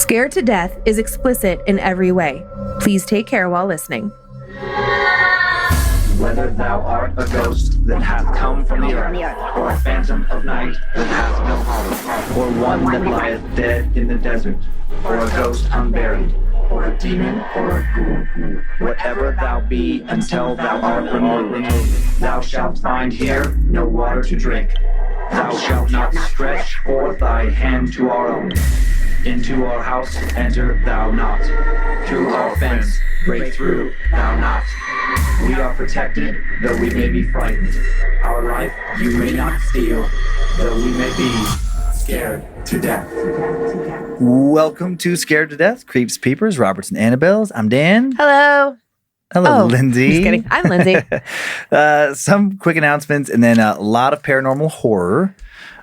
Scared to Death is explicit in every way. Please take care while listening. Whether thou art a ghost that hath come from the earth, or a phantom of night that hath no heart, or one that lieth dead in the desert, or a ghost unburied, or a demon, or a ghoul, whatever thou be, until thou art removed, thou shalt find here no water to drink. Thou shalt not stretch forth thy hand to our own. Into our house enter thou not. Through our fence break through thou not. We are protected, though we may be frightened. Our life you may not steal, though we may be scared to death. Welcome to Scared to Death, Creeps, Peepers, Roberts, and Annabelles. I'm Dan. Hello. Hello, Lynze. Just kidding. I'm Lynze. Some quick announcements and then a lot of paranormal horror.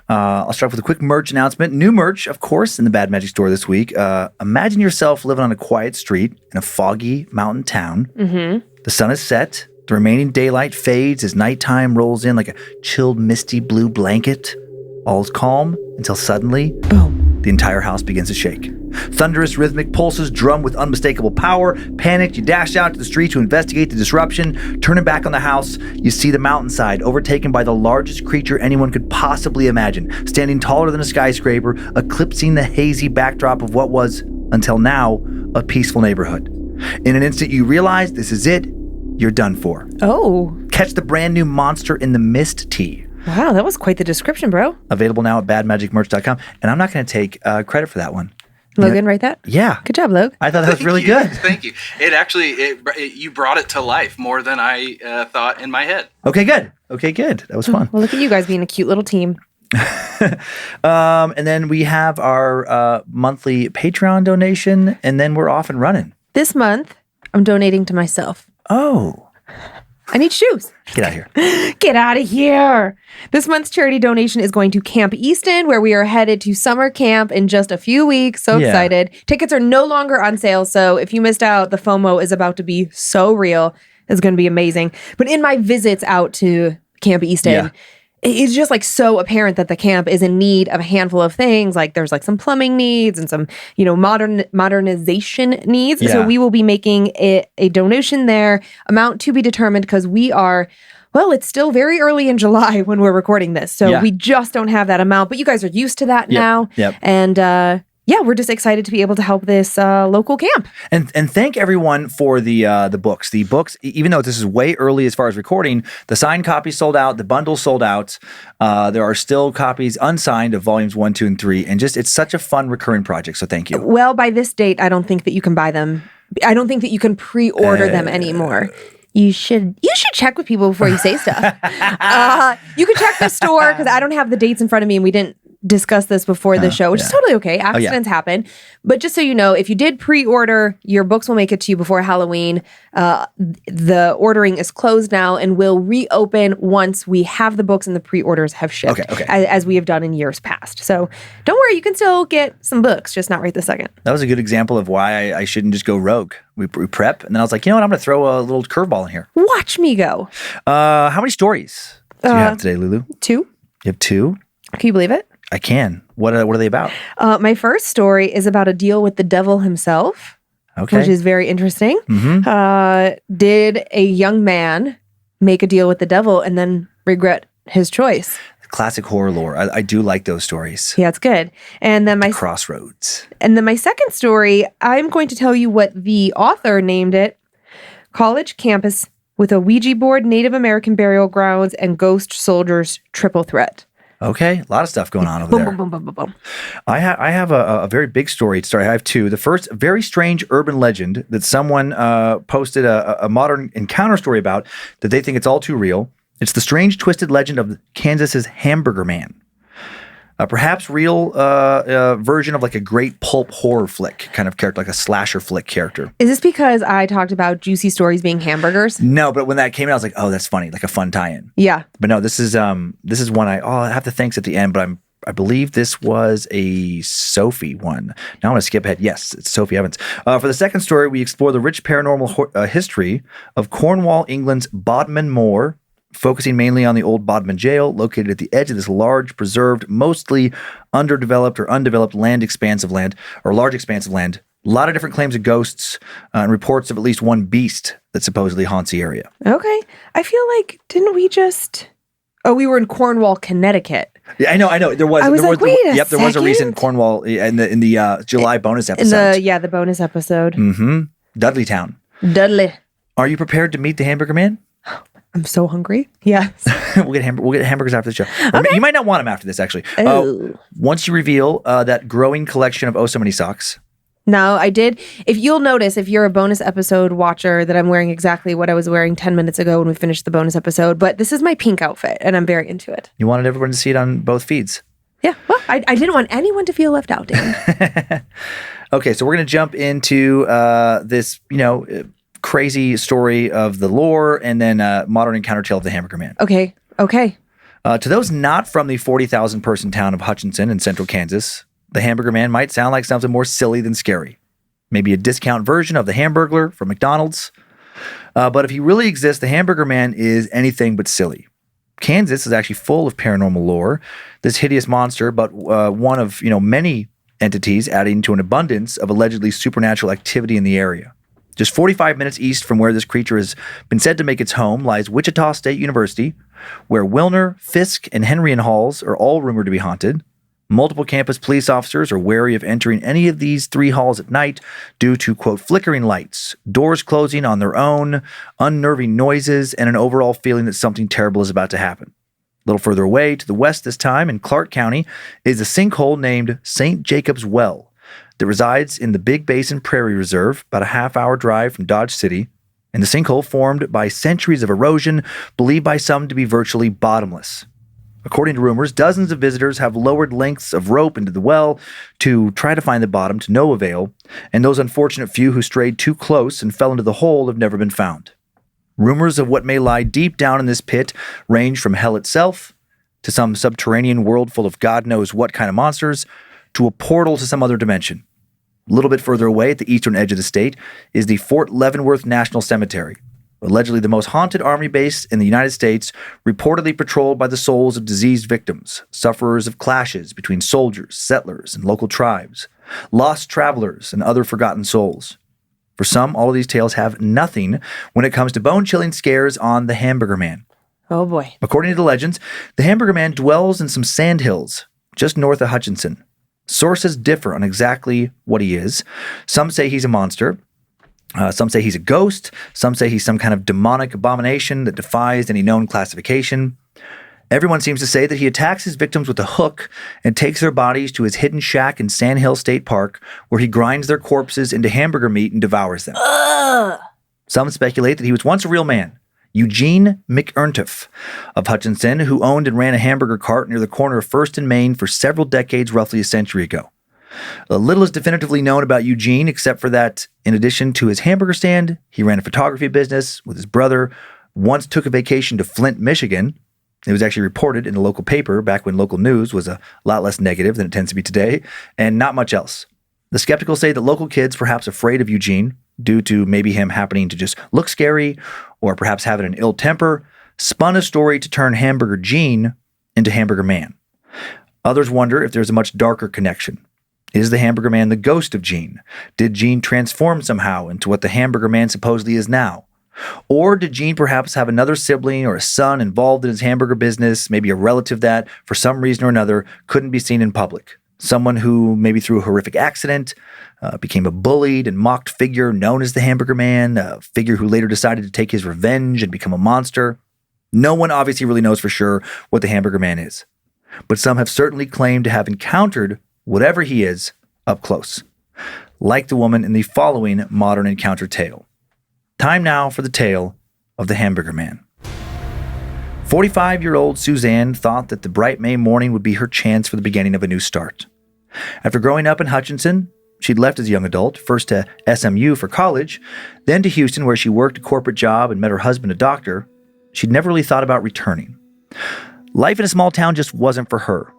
I'll start with a quick merch announcement. New merch, of course, in the Bad Magic store this week. Imagine yourself living on a quiet street in a foggy mountain town. Mm-hmm. The sun is set. The remaining daylight fades as nighttime rolls in like a chilled, misty blue blanket. All is calm until suddenly, boom, the entire house begins to shake. Thunderous rhythmic pulses drum with unmistakable power. Panicked, you dash out to the street to investigate the disruption. Turning back on the house, you see the mountainside overtaken by the largest creature anyone could possibly imagine, standing taller than a skyscraper, eclipsing the hazy backdrop of what was, until now, a peaceful neighborhood. In an instant, you realize this is it. You're done for. Oh. Catch the brand new Monster in the Mist tee. Wow, that was quite the description, bro. Available now at badmagicmerch.com. And I'm not going to take credit for that one. Logan, write that? Yeah. Good job, Logan. I thought that was really good. Thank you. It actually, you brought it to life more than I thought in my head. Okay, good. That was fun. Well, look at you guys being a cute little team. And then we have our monthly Patreon donation, and then we're off and running. This month, I'm donating to myself. Oh. I need shoes. Get out of here. Get out of here. This month's charity donation is going to Camp Easton, where we are headed to summer camp in just a few weeks. So excited. Tickets are no longer on sale. So if you missed out, the FOMO is about to be so real. It's going to be amazing. But in my visits out to Camp Easton, it's just like so apparent that the camp is in need of a handful of things. Like there's like some plumbing needs and some, modernization needs. Yeah. So we will be making a donation there, amount to be determined, because we are, well, it's still very early in July when we're recording this. So we just don't have that amount, but you guys are used to that now. Yep. And, we're just excited to be able to help this local camp. And thank everyone for the books. The books, even though this is way early as far as recording, the signed copies sold out, the bundles sold out. There are still copies unsigned of volumes 1, 2, and 3. And just, it's such a fun recurring project. So thank you. Well, by this date, I don't think that you can buy them. I don't think that you can pre-order them anymore. You should check with people before you say stuff. You can check the store, because I don't have the dates in front of me, and we didn't discuss this before the show, which is totally okay. Accidents happen. But just so you know, if you did pre-order, your books will make it to you before Halloween. The ordering is closed now and will reopen once we have the books and the pre-orders have shipped, as we have done in years past. So don't worry, you can still get some books, just not right this second. That was a good example of why I shouldn't just go rogue. We prep, and then I was like, you know what? I'm going to throw a little curveball in here. Watch me go. How many stories do you have today, Lulu? 2. You have 2? Can you believe it? I can. What are they about? My first story is about a deal with the devil himself, which is very interesting. Mm-hmm. Did a young man make a deal with the devil and then regret his choice? Classic horror lore. I do like those stories. Yeah, it's good. And then Crossroads. And then my second story, I'm going to tell you what the author named it: College Campus with a Ouija board, Native American burial grounds, and ghost soldiers triple threat. Okay, a lot of stuff going on over there. Boom, boom, boom, boom, boom. I have a very big story to start. I have 2. The first, very strange urban legend that someone posted a modern encounter story about that they think it's all too real. It's the strange, twisted legend of Kansas's Hamburger Man. Perhaps real version of like a great pulp horror flick kind of character, like a slasher flick character. Is this because I talked about juicy stories being hamburgers? No, but when that came out, I was like, oh, that's funny, like a fun tie-in. Yeah. But no, this is one I have the thanks at the end, but I believe this was a Sophie one. Now I'm going to skip ahead. Yes, it's Sophie Evans. For the second story, we explore the rich paranormal history of Cornwall, England's Bodmin Moor, focusing mainly on the old Bodmin Jail, located at the edge of this large, preserved, mostly underdeveloped or undeveloped large expanse of land. A lot of different claims of ghosts and reports of at least one beast that supposedly haunts the area. Okay. I feel like, didn't we just... Oh, we were in Cornwall, Connecticut. Yeah, I know. There was a recent Cornwall in the July bonus episode. The bonus episode. Mm-hmm. Dudleytown. Dudley. Are you prepared to meet the Hamburger Man? I'm so hungry. Yes. We'll get hamburgers after the show. Okay. You might not want them after this, actually. Once you reveal that growing collection of so many socks. No, I did. If you'll notice, if you're a bonus episode watcher, that I'm wearing exactly what I was wearing 10 minutes ago when we finished the bonus episode. But this is my pink outfit, and I'm very into it. You wanted everyone to see it on both feeds. Yeah. Well, I didn't want anyone to feel left out, Dan. Okay, so we're going to jump into this, crazy story of the lore and then modern encounter tale of the Hamburger Man. Okay. To those not from the 40,000 person town of Hutchinson in central Kansas, the Hamburger Man might sound like something more silly than scary. Maybe a discount version of the Hamburglar from McDonald's. But if he really exists, the Hamburger Man is anything but silly. Kansas is actually full of paranormal lore. This hideous monster, but one of many entities adding to an abundance of allegedly supernatural activity in the area. Just 45 minutes east from where this creature has been said to make its home lies Wichita State University, where Wilner, Fisk, and Henrian halls are all rumored to be haunted. Multiple campus police officers are wary of entering any of these 3 halls at night due to, quote, flickering lights, doors closing on their own, unnerving noises, and an overall feeling that something terrible is about to happen. A little further away, to the west this time, in Clark County, is a sinkhole named St. Jacob's Well that resides in the Big Basin Prairie Reserve, about a half-hour drive from Dodge City, and the sinkhole formed by centuries of erosion, believed by some to be virtually bottomless. According to rumors, dozens of visitors have lowered lengths of rope into the well to try to find the bottom to no avail, and those unfortunate few who strayed too close and fell into the hole have never been found. Rumors of what may lie deep down in this pit range from hell itself to some subterranean world full of God knows what kind of monsters to a portal to some other dimension. A little bit further away at the eastern edge of the state is the Fort Leavenworth National Cemetery, allegedly the most haunted army base in the United States, reportedly patrolled by the souls of diseased victims, sufferers of clashes between soldiers, settlers, and local tribes, lost travelers, and other forgotten souls. For some, all of these tales have nothing when it comes to bone-chilling scares on the Hamburger Man. Oh, boy. According to the legends, the Hamburger Man dwells in some sandhills just north of Hutchinson. Sources differ on exactly what he is. Some say he's a monster. Some say he's a ghost. Some say he's some kind of demonic abomination that defies any known classification. Everyone seems to say that he attacks his victims with a hook and takes their bodies to his hidden shack in Sand Hill State Park, where he grinds their corpses into hamburger meat and devours them. Some speculate that he was once a real man, Eugene McErntef of Hutchinson, who owned and ran a hamburger cart near the corner of 1st and Main for several decades, roughly a century ago. Little is definitively known about Eugene, except for that, in addition to his hamburger stand, he ran a photography business with his brother, once took a vacation to Flint, Michigan. It was actually reported in the local paper back when local news was a lot less negative than it tends to be today, and not much else. The skeptical say that local kids, perhaps afraid of Eugene, due to maybe him happening to just look scary, or perhaps having an ill temper, spun a story to turn Hamburger Gene into Hamburger Man. Others wonder if there's a much darker connection. Is the Hamburger Man the ghost of Gene? Did Gene transform somehow into what the Hamburger Man supposedly is now? Or did Gene perhaps have another sibling or a son involved in his hamburger business, maybe a relative that, for some reason or another, couldn't be seen in public? Someone who, maybe through a horrific accident, became a bullied and mocked figure known as the Hamburger Man, a figure who later decided to take his revenge and become a monster. No one obviously really knows for sure what the Hamburger Man is, but some have certainly claimed to have encountered whatever he is up close, like the woman in the following modern encounter tale. Time now for the tale of the Hamburger Man. 45-year-old Suzanne thought that the bright May morning would be her chance for the beginning of a new start. After growing up in Hutchinson, she'd left as a young adult, first to SMU for college, then to Houston where she worked a corporate job and met her husband, a doctor. She'd never really thought about returning. Life in a small town just wasn't for her.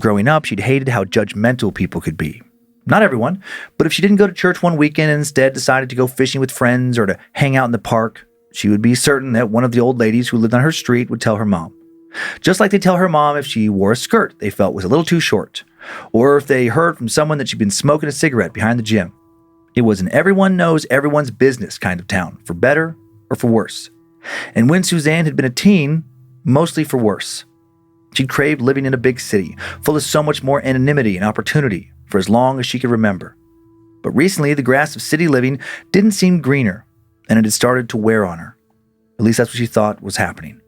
Growing up, she'd hated how judgmental people could be. Not everyone, but if she didn't go to church one weekend and instead decided to go fishing with friends or to hang out in the park, she would be certain that one of the old ladies who lived on her street would tell her mom. Just like they tell her mom if she wore a skirt they felt was a little too short, or if they heard from someone that she'd been smoking a cigarette behind the gym. It was an everyone knows everyone's business kind of town, for better or for worse. And when Suzanne had been a teen, mostly for worse. She'd craved living in a big city, full of so much more anonymity and opportunity for as long as she could remember. But recently, the grass of city living didn't seem greener, and it had started to wear on her. At least that's what she thought was happening.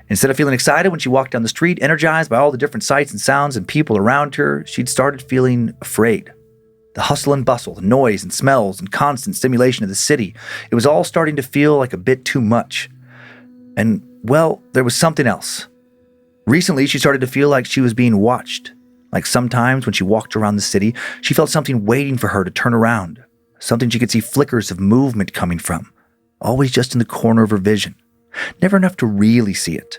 Instead of feeling excited when she walked down the street, energized by all the different sights and sounds and people around her, she'd started feeling afraid. The hustle and bustle, the noise and smells and constant stimulation of the city, it was all starting to feel like a bit too much. And, well, there was something else. Recently, she started to feel like she was being watched. Like sometimes when she walked around the city, she felt something waiting for her to turn around. Something she could see flickers of movement coming from. Always just in the corner of her vision. Never enough to really see it.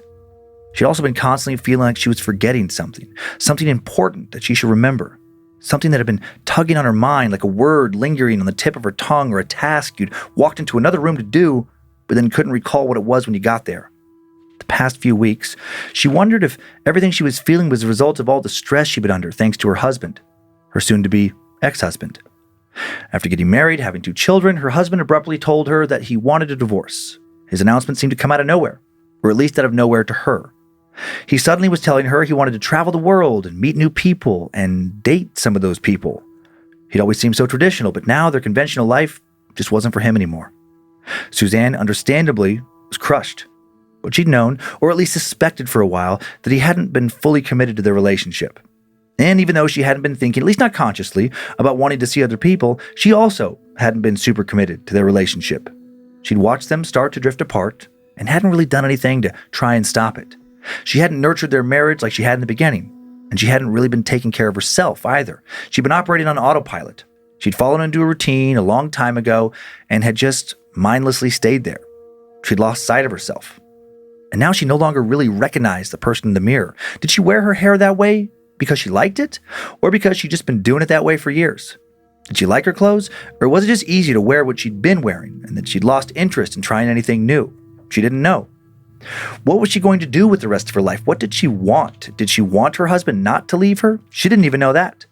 She'd also been constantly feeling like she was forgetting something. Something important that she should remember. Something that had been tugging on her mind like a word lingering on the tip of her tongue or a task you'd walked into another room to do, but then couldn't recall what it was when you got there. The past few weeks, she wondered if everything she was feeling was a result of all the stress she'd been under thanks to her husband, her soon-to-be ex-husband. After getting married, having 2 children, her husband abruptly told her that he wanted a divorce. His announcement seemed to come out of nowhere, or at least out of nowhere to her. He suddenly was telling her he wanted to travel the world and meet new people and date some of those people. He'd always seemed so traditional, but now their conventional life just wasn't for him anymore. Suzanne, understandably, was crushed. But she'd known, or at least suspected for a while, that he hadn't been fully committed to their relationship. And even though she hadn't been thinking, at least not consciously, about wanting to see other people, she also hadn't been super committed to their relationship. She'd watched them start to drift apart and hadn't really done anything to try and stop it. She hadn't nurtured their marriage like she had in the beginning, and she hadn't really been taking care of herself either. She'd been operating on autopilot. She'd fallen into a routine a long time ago and had just mindlessly stayed there. She'd lost sight of herself. And now she no longer really recognized the person in the mirror. Did she wear her hair that way because she liked it, or because she'd just been doing it that way for years? Did she like her clothes, or was it just easy to wear what she'd been wearing and that she'd lost interest in trying anything new? She didn't know. What was she going to do with the rest of her life? What did she want? Did she want her husband not to leave her? She didn't even know that.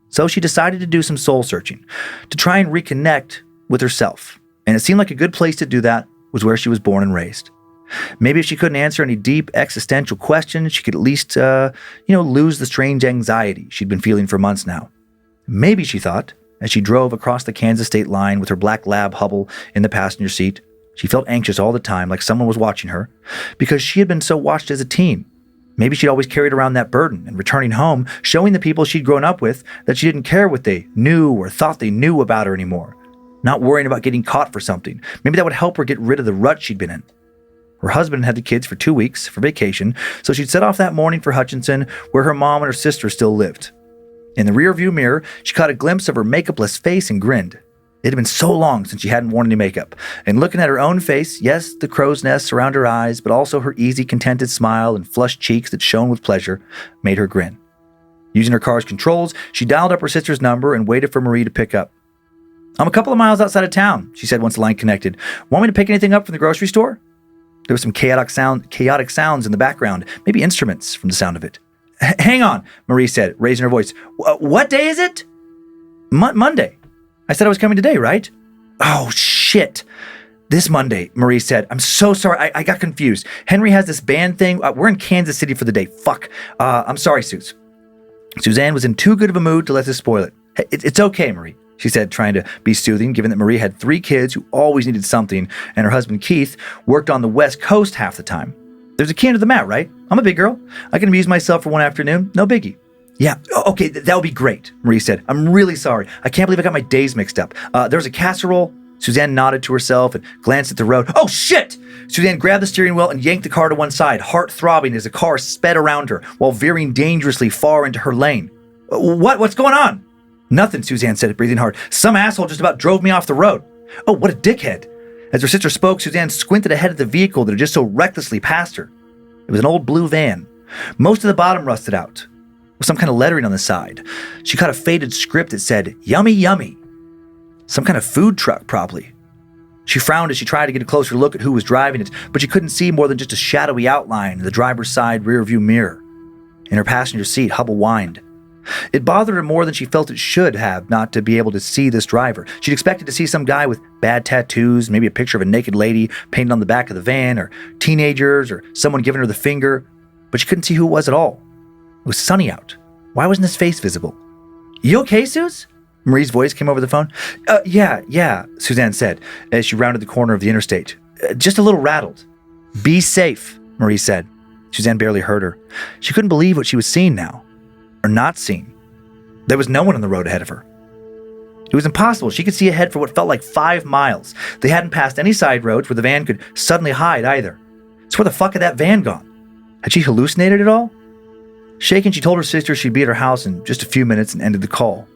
So she decided to do some soul searching, to try and reconnect with herself. And it seemed like a good place to do that was where she was born and raised. Maybe if she couldn't answer any deep existential questions, she could at least, lose the strange anxiety she'd been feeling for months now. Maybe, she thought, as she drove across the Kansas state line with her black lab Hubble in the passenger seat, she felt anxious all the time, like someone was watching her, because she had been so watched as a teen. Maybe she'd always carried around that burden, and returning home, showing the people she'd grown up with that she didn't care what they knew or thought they knew about her anymore. Not worrying about getting caught for something. Maybe that would help her get rid of the rut she'd been in. Her husband had the kids for 2 weeks for vacation, so she'd set off that morning for Hutchinson, where her mom and her sister still lived. In the rearview mirror, she caught a glimpse of her makeupless face and grinned. It had been so long since she hadn't worn any makeup, and looking at her own face, yes, the crow's nests around her eyes, but also her easy, contented smile and flushed cheeks that shone with pleasure, made her grin. Using her car's controls, she dialed up her sister's number and waited for Marie to pick up. "I'm a couple of miles outside of town," she said once the line connected. "Want me to pick anything up from the grocery store?" There were some chaotic sounds in the background, maybe instruments from the sound of it. "Hang on," Marie said, raising her voice. "What day is it?" Monday. I said I was coming today, right?" "Oh, shit. This Monday," Marie said. "I'm so sorry. I got confused. Henry has this band thing. We're in Kansas City for the day. Fuck. I'm sorry, Suze." Suzanne was in too good of a mood to let this spoil it. "Hey, it's okay, Marie," she said, trying to be soothing, given that Marie had 3 kids who always needed something, and her husband, Keith, worked on the West Coast half the time. "There's a key under the mat, right? I'm a big girl. I can amuse myself for one afternoon. No biggie." "Yeah, okay, that would be great," Marie said. "I'm really sorry. I can't believe I got my days mixed up. There's a casserole." Suzanne nodded to herself and glanced at the road. "Oh, shit!" Suzanne grabbed the steering wheel and yanked the car to one side, heart throbbing as the car sped around her while veering dangerously far into her lane. What's going on?" "Nothing," Suzanne said, breathing hard. "Some asshole just about drove me off the road." "Oh, what a dickhead." As her sister spoke, Suzanne squinted ahead at the vehicle that had just so recklessly passed her. It was an old blue van. Most of the bottom rusted out, with some kind of lettering on the side. She caught a faded script that said, "Yummy, yummy." Some kind of food truck, probably. She frowned as she tried to get a closer look at who was driving it, but she couldn't see more than just a shadowy outline in the driver's side rearview mirror. In her passenger seat, Hubble whined. It bothered her more than she felt it should have not to be able to see this driver. She'd expected to see some guy with bad tattoos, maybe a picture of a naked lady painted on the back of the van, or teenagers, or someone giving her the finger, but she couldn't see who it was at all. It was sunny out. Why wasn't his face visible? You okay, Suze? Marie's voice came over the phone. Yeah, Suzanne said as she rounded the corner of the interstate. Just a little rattled. Be safe, Marie said. Suzanne barely heard her. She couldn't believe what she was seeing now. Or not seeing. There was no one on the road ahead of her. It was impossible. She could see ahead for what felt like 5 miles. They hadn't passed any side roads where the van could suddenly hide either. So where the fuck had that van gone? Had she hallucinated at all? Shaken, she told her sister she'd be at her house in just a few minutes and ended the call.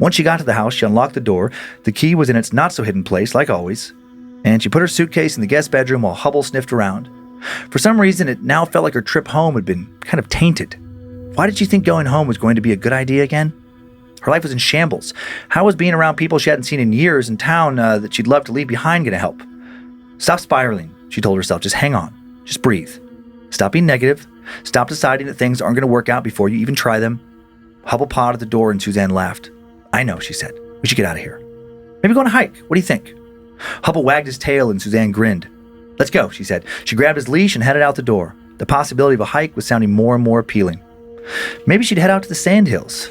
Once she got to the house, she unlocked the door. The key was in its not-so-hidden place, like always, and she put her suitcase in the guest bedroom while Hubble sniffed around. For some reason, it now felt like her trip home had been kind of tainted. Why did she think going home was going to be a good idea again? Her life was in shambles. How was being around people she hadn't seen in years in town that she'd love to leave behind going to help? Stop spiraling, she told herself. Just hang on. Just breathe. Stop being negative. Stop deciding that things aren't going to work out before you even try them. Hubble pawed at the door and Suzanne laughed. I know, she said. We should get out of here. Maybe go on a hike. What do you think? Hubble wagged his tail and Suzanne grinned. Let's go, she said. She grabbed his leash and headed out the door. The possibility of a hike was sounding more and more appealing. Maybe she'd head out to the sandhills.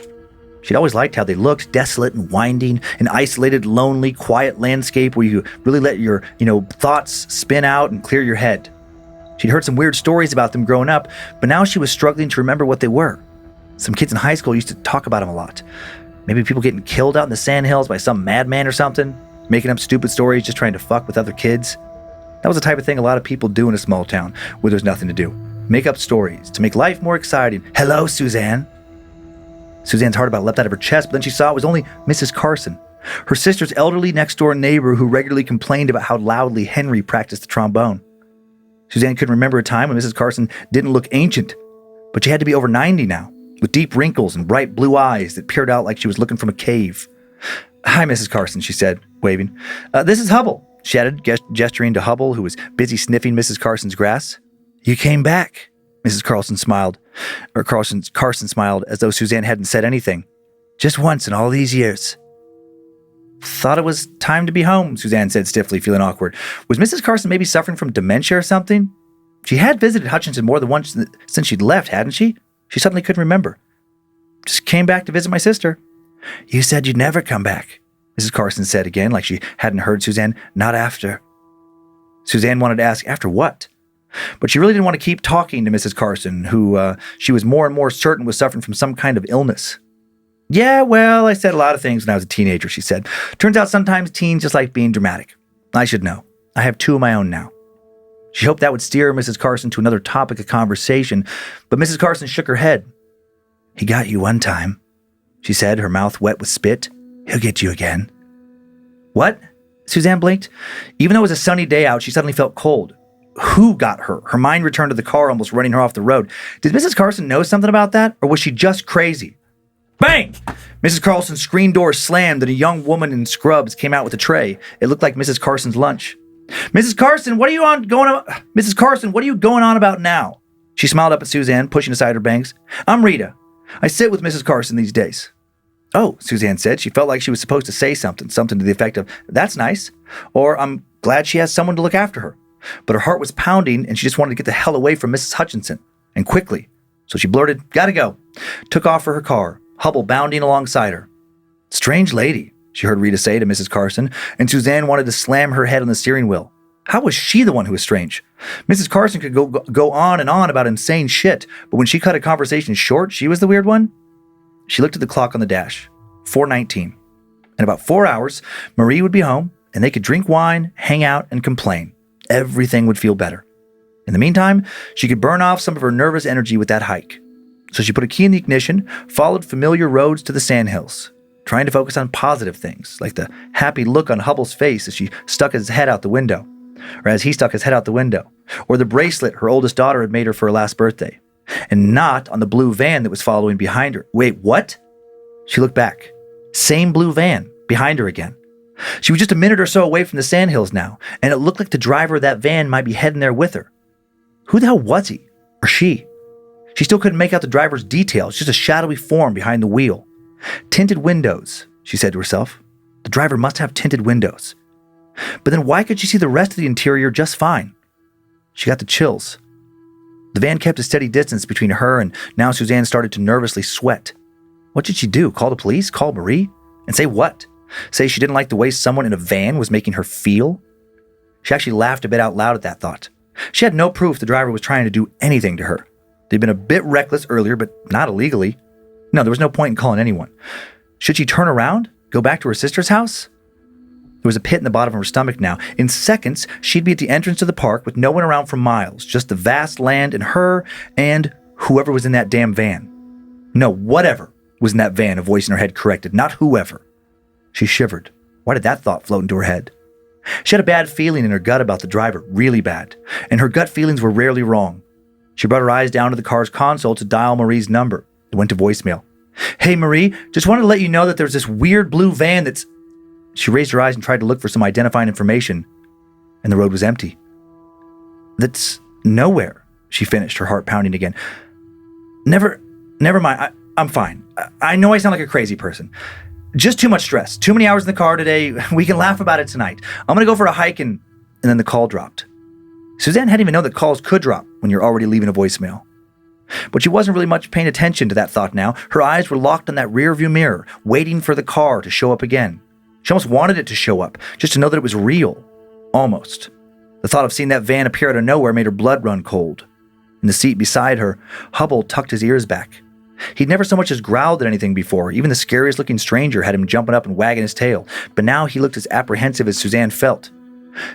She'd always liked how they looked, desolate and winding, an isolated, lonely, quiet landscape where you really let your, thoughts spin out and clear your head. She'd heard some weird stories about them growing up, but now she was struggling to remember what they were. Some kids in high school used to talk about them a lot. Maybe people getting killed out in the sandhills by some madman or something, making up stupid stories just trying to fuck with other kids. That was the type of thing a lot of people do in a small town where there's nothing to do. Make up stories to make life more exciting. Hello, Suzanne. Suzanne's heart about leapt out of her chest, but then she saw it was only Mrs. Carson, her sister's elderly next-door neighbor who regularly complained about how loudly Henry practiced the trombone. Suzanne couldn't remember a time when Mrs. Carson didn't look ancient, but she had to be over 90 now, with deep wrinkles and bright blue eyes that peered out like she was looking from a cave. Hi, Mrs. Carson, she said, waving. This is Hubble, she added, gesturing to Hubble, who was busy sniffing Mrs. Carson's grass. You came back, Mrs. Carson smiled, Carson smiled as though Suzanne hadn't said anything. Just once in all these years. Thought it was time to be home, Suzanne said stiffly, feeling awkward. Was Mrs. Carson maybe suffering from dementia or something? She had visited Hutchinson more than once since she'd left, hadn't she? She suddenly couldn't remember. Just came back to visit my sister. You said you'd never come back, Mrs. Carson said again, like she hadn't heard Suzanne. Not after. Suzanne wanted to ask, after what? But she really didn't want to keep talking to Mrs. Carson, who she was more and more certain was suffering from some kind of illness. Yeah, well, I said a lot of things when I was a teenager, she said. Turns out sometimes teens just like being dramatic. I should know. I have 2 of my own now. She hoped that would steer Mrs. Carson to another topic of conversation, but Mrs. Carson shook her head. He got you one time, she said, her mouth wet with spit. He'll get you again. What? Suzanne blinked. Even though it was a sunny day out, she suddenly felt cold. Who got her? Her mind returned to the car, almost running her off the road. Did Mrs. Carson know something about that, or was she just crazy? Bang! Mrs. Carson's screen door slammed and a young woman in scrubs came out with a tray. It looked like Mrs. Carson's lunch. Mrs. Carson, what are you Mrs. Carson, what are you going on about now? She smiled up at Suzanne, pushing aside her bangs. I'm Rita. I sit with Mrs. Carson these days. Oh, Suzanne said. She felt like she was supposed to say something to the effect of, that's nice, or I'm glad she has someone to look after her. But her heart was pounding and she just wanted to get the hell away from Mrs. Hutchinson, and quickly. So she blurted, gotta go. Took off for her car, Hubble bounding alongside her. Strange lady, she heard Rita say to Mrs. Carson, and Suzanne wanted to slam her head on the steering wheel. How was she the one who was strange? Mrs. Carson could go on and on about insane shit, but when she cut a conversation short, she was the weird one? She looked at the clock on the dash. 4:19. In about 4 hours, Marie would be home, and they could drink wine, hang out, and complain. Everything would feel better. In the meantime, she could burn off some of her nervous energy with that hike. So she put a key in the ignition, followed familiar roads to the sandhills, trying to focus on positive things, like the happy look on Hubble's face as he stuck his head out the window, or the bracelet her oldest daughter had made her for her last birthday, and not on the blue van that was following behind her. Wait, what? She looked back. Same blue van, behind her again. She was just a minute or so away from the sandhills now, and it looked like the driver of that van might be heading there with her. Who the hell was he? Or she? She still couldn't make out the driver's details, just a shadowy form behind the wheel. Tinted windows, she said to herself. The driver must have tinted windows. But then why could she see the rest of the interior just fine? She got the chills. The van kept a steady distance between her, and now Suzanne started to nervously sweat. What did she do? Call the police? Call Marie? And say what? Say she didn't like the way someone in a van was making her feel? She actually laughed a bit out loud at that thought. She had no proof the driver was trying to do anything to her. They'd been a bit reckless earlier, but not illegally. No, there was no point in calling anyone. Should she turn around? Go back to her sister's house? There was a pit in the bottom of her stomach now. In seconds, she'd be at the entrance to the park with no one around for miles, just the vast land and her and whoever was in that damn van. No, whatever was in that van, a voice in her head corrected, not whoever. She shivered. Why did that thought float into her head? She had a bad feeling in her gut about the driver, really bad, and her gut feelings were rarely wrong. She brought her eyes down to the car's console to dial Marie's number. It went to voicemail. Hey, Marie, just wanted to let you know that there's this weird blue van that's... She raised her eyes and tried to look for some identifying information, and the road was empty. That's nowhere, she finished, her heart pounding again. Never mind, I'm fine. I know I sound like a crazy person. Just too much stress, too many hours in the car today. We can laugh about it tonight. I'm gonna go for a hike and then the call dropped. Suzanne hadn't even known that calls could drop when you're already leaving a voicemail. But she wasn't really much paying attention to that thought now. Her eyes were locked on that rearview mirror, waiting for the car to show up again. She almost wanted it to show up, just to know that it was real. Almost. The thought of seeing that van appear out of nowhere made her blood run cold. In the seat beside her, Hubble tucked his ears back. He'd never so much as growled at anything before. Even the scariest-looking stranger had him jumping up and wagging his tail. But now he looked as apprehensive as Suzanne felt.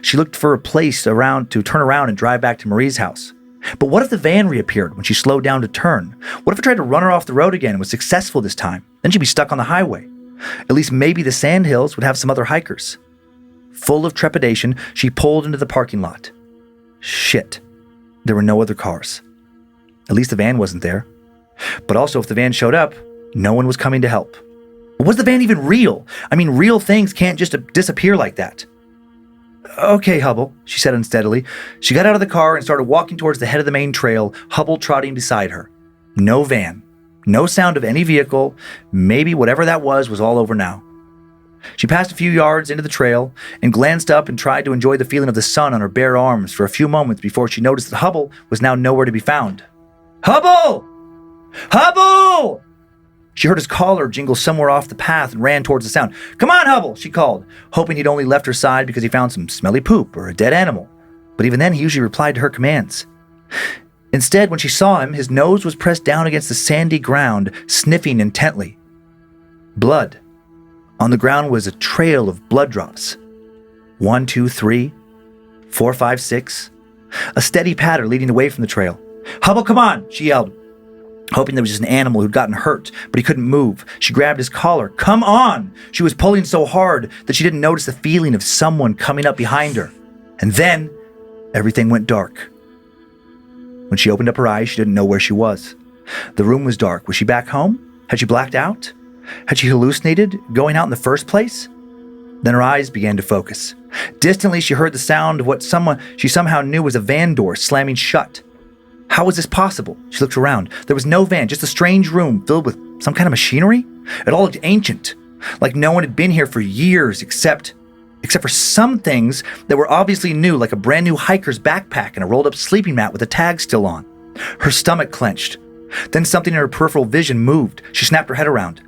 She looked for a place around to turn around and drive back to Marie's house. But what if the van reappeared when she slowed down to turn? What if it tried to run her off the road again and was successful this time? Then she'd be stuck on the highway. At least maybe the sandhills would have some other hikers. Full of trepidation, she pulled into the parking lot. Shit. There were no other cars. At least the van wasn't there. But also, if the van showed up, no one was coming to help. Was the van even real? I mean, real things can't just disappear like that. Okay, Hubble, she said unsteadily. She got out of the car and started walking towards the head of the main trail, Hubble trotting beside her. No van. No sound of any vehicle. Maybe whatever that was all over now. She passed a few yards into the trail and glanced up and tried to enjoy the feeling of the sun on her bare arms for a few moments before she noticed that Hubble was now nowhere to be found. Hubble! Hubble! She heard his collar jingle somewhere off the path and ran towards the sound. Come on, Hubble, she called, hoping he'd only left her side because he found some smelly poop or a dead animal. But even then, he usually replied to her commands. Instead, when she saw him, his nose was pressed down against the sandy ground, sniffing intently. Blood. On the ground was a trail of blood drops. 1, 2, 3, 4, 5, 6. A steady patter leading away from the trail. Hubble, come on, she yelled, hoping there was just an animal who'd gotten hurt, but he couldn't move. She grabbed his collar. Come on! She was pulling so hard that she didn't notice the feeling of someone coming up behind her. And then, everything went dark. When she opened up her eyes, she didn't know where she was. The room was dark. Was she back home? Had she blacked out? Had she hallucinated, going out in the first place? Then her eyes began to focus. Distantly, she heard the sound of what she somehow knew was a van door slamming shut. How was this possible? She looked around. There was no van, just a strange room filled with some kind of machinery. It all looked ancient, like no one had been here for years except for some things that were obviously new, like a brand new hiker's backpack and a rolled up sleeping mat with a tag still on. Her stomach clenched. Then something in her peripheral vision moved. She snapped her head around.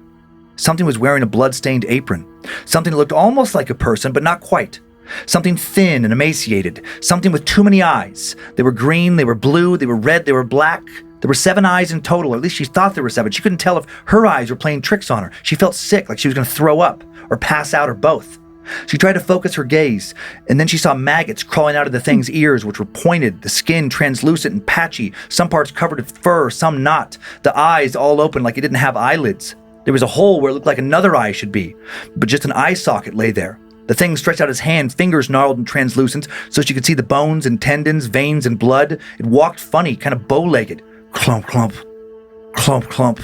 Something was wearing a blood-stained apron. Something that looked almost like a person, but not quite. Something thin and emaciated. Something with too many eyes. They were green, they were blue, they were red, they were black. There were 7 eyes in total, or at least she thought there were 7. She couldn't tell if her eyes were playing tricks on her. She felt sick, like she was going to throw up, or pass out, or both. She tried to focus her gaze, and then she saw maggots crawling out of the thing's ears, which were pointed, the skin translucent and patchy, some parts covered with fur, some not, the eyes all open like it didn't have eyelids. There was a hole where it looked like another eye should be, but just an eye socket lay there. The thing stretched out his hand, fingers gnarled and translucent, so she could see the bones and tendons, veins and blood. It walked funny, kind of bow-legged. Clump, clump, clump, clump.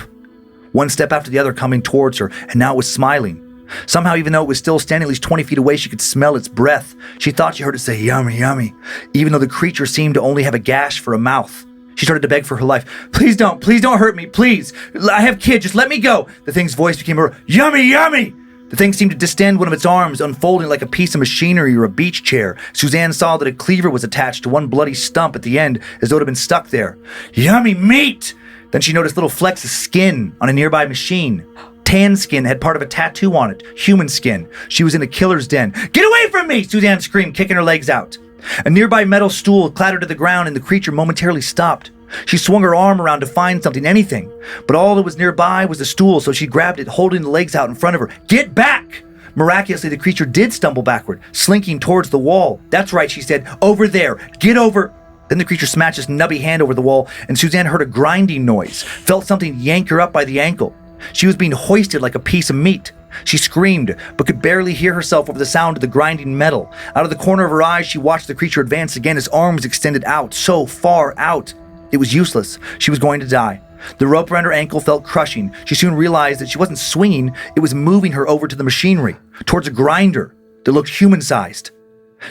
One step after the other coming towards her, and now it was smiling. Somehow, even though it was still standing at least 20 feet away, she could smell its breath. She thought she heard it say, "Yummy, yummy," even though the creature seemed to only have a gash for a mouth. She started to beg for her life. Please don't hurt me, please. I have kids, just let me go." The thing's voice became "Yummy, yummy." The thing seemed to distend one of its arms, unfolding like a piece of machinery or a beach chair. Suzanne saw that a cleaver was attached to one bloody stump at the end, as though it had been stuck there. "Yummy meat!" Then she noticed little flecks of skin on a nearby machine. Tan skin had part of a tattoo on it. Human skin. She was in a killer's den. "Get away from me!" Suzanne screamed, kicking her legs out. A nearby metal stool clattered to the ground and the creature momentarily stopped. She swung her arm around to find something, anything. But all that was nearby was the stool, so she grabbed it, holding the legs out in front of her. "Get back!" Miraculously, the creature did stumble backward, slinking towards the wall. "That's right," she said. "Over there. Get over." Then the creature smashed its nubby hand over the wall, and Suzanne heard a grinding noise, felt something yank her up by the ankle. She was being hoisted like a piece of meat. She screamed, but could barely hear herself over the sound of the grinding metal. Out of the corner of her eyes, she watched the creature advance again, his arms extended out, so far out. It was useless. She was going to die. The rope around her ankle felt crushing. She soon realized that she wasn't swinging, it was moving her over to the machinery, towards a grinder that looked human-sized.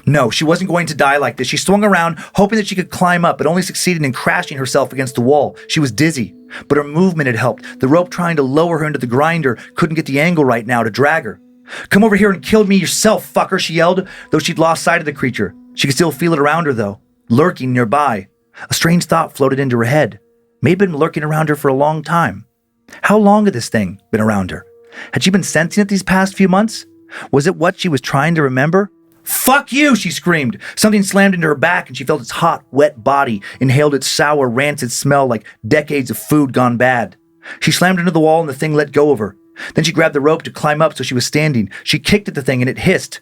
No, she wasn't going to die like this. She swung around, hoping that she could climb up, but only succeeded in crashing herself against the wall. She was dizzy, but her movement had helped. The rope trying to lower her into the grinder couldn't get the angle right now to drag her. "Come over here and kill me yourself, fucker," she yelled, though she'd lost sight of the creature. She could still feel it around her, though, lurking nearby. A strange thought floated into her head. May have been lurking around her for a long time. How long had this thing been around her? Had she been sensing it these past few months? Was it what she was trying to remember? "Fuck you!" she screamed. Something slammed into her back and she felt its hot, wet body, inhaled its sour, rancid smell like decades of food gone bad. She slammed into the wall and the thing let go of her. Then she grabbed the rope to climb up so she was standing. She kicked at the thing and it hissed.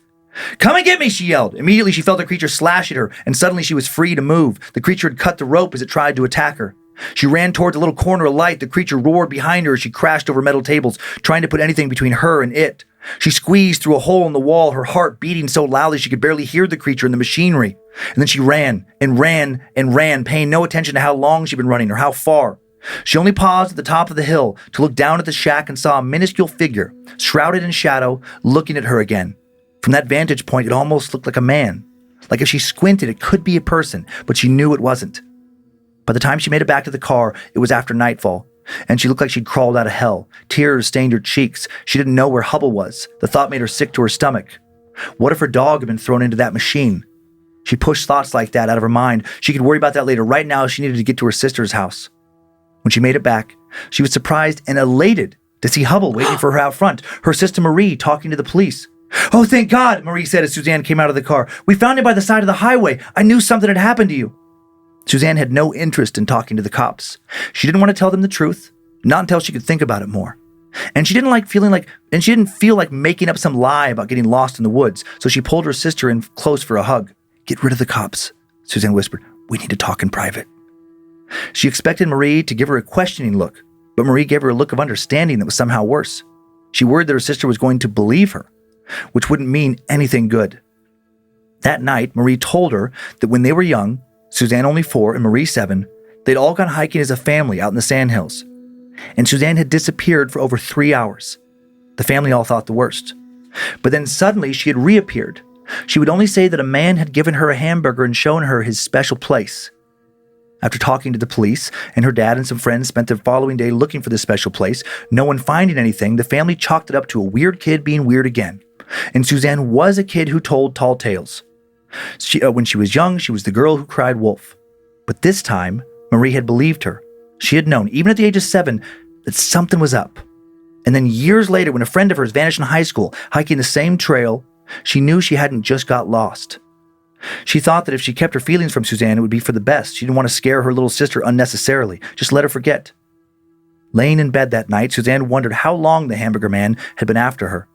"Come and get me," she yelled. Immediately she felt the creature slash at her, and suddenly she was free to move. The creature had cut the rope as it tried to attack her. She ran towards a little corner of light. The creature roared behind her as she crashed over metal tables, trying to put anything between her and it. She squeezed through a hole in the wall, her heart beating so loudly she could barely hear the creature in the machinery. And then she ran and ran and ran, paying no attention to how long she'd been running or how far. She only paused at the top of the hill to look down at the shack and saw a minuscule figure, shrouded in shadow, looking at her again. From that vantage point, it almost looked like a man. Like if she squinted, it could be a person, but she knew it wasn't. By the time she made it back to the car, it was after nightfall, and she looked like she'd crawled out of hell. Tears stained her cheeks. She didn't know where Hubble was. The thought made her sick to her stomach. What if her dog had been thrown into that machine? She pushed thoughts like that out of her mind. She could worry about that later. Right now, she needed to get to her sister's house. When she made it back, she was surprised and elated to see Hubble waiting for her out front, her sister Marie talking to the police. "Oh, thank God," Marie said as Suzanne came out of the car. "We found him by the side of the highway. I knew something had happened to you." Suzanne had no interest in talking to the cops. She didn't want to tell them the truth, not until she could think about it more. And she didn't feel like making up some lie about getting lost in the woods, so she pulled her sister in close for a hug. "Get rid of the cops," Suzanne whispered. "We need to talk in private." She expected Marie to give her a questioning look, but Marie gave her a look of understanding that was somehow worse. She worried that her sister was going to believe her, which wouldn't mean anything good. That night, Marie told her that when they were young, Suzanne only 4 and Marie 7, they'd all gone hiking as a family out in the sandhills. And Suzanne had disappeared for over 3 hours. The family all thought the worst. But then suddenly she had reappeared. She would only say that a man had given her a hamburger and shown her his special place. After talking to the police, and her dad and some friends spent the following day looking for this special place, no one finding anything, the family chalked it up to a weird kid being weird again. And Suzanne was a kid who told tall tales. When she was young, she was the girl who cried wolf. But this time, Marie had believed her. She had known, even at the age of 7, that something was up. And then years later, when a friend of hers vanished in high school, hiking the same trail, she knew she hadn't just got lost. She thought that if she kept her feelings from Suzanne, it would be for the best. She didn't want to scare her little sister unnecessarily. Just let her forget. Laying in bed that night, Suzanne wondered how long the Hamburger Man had been after her.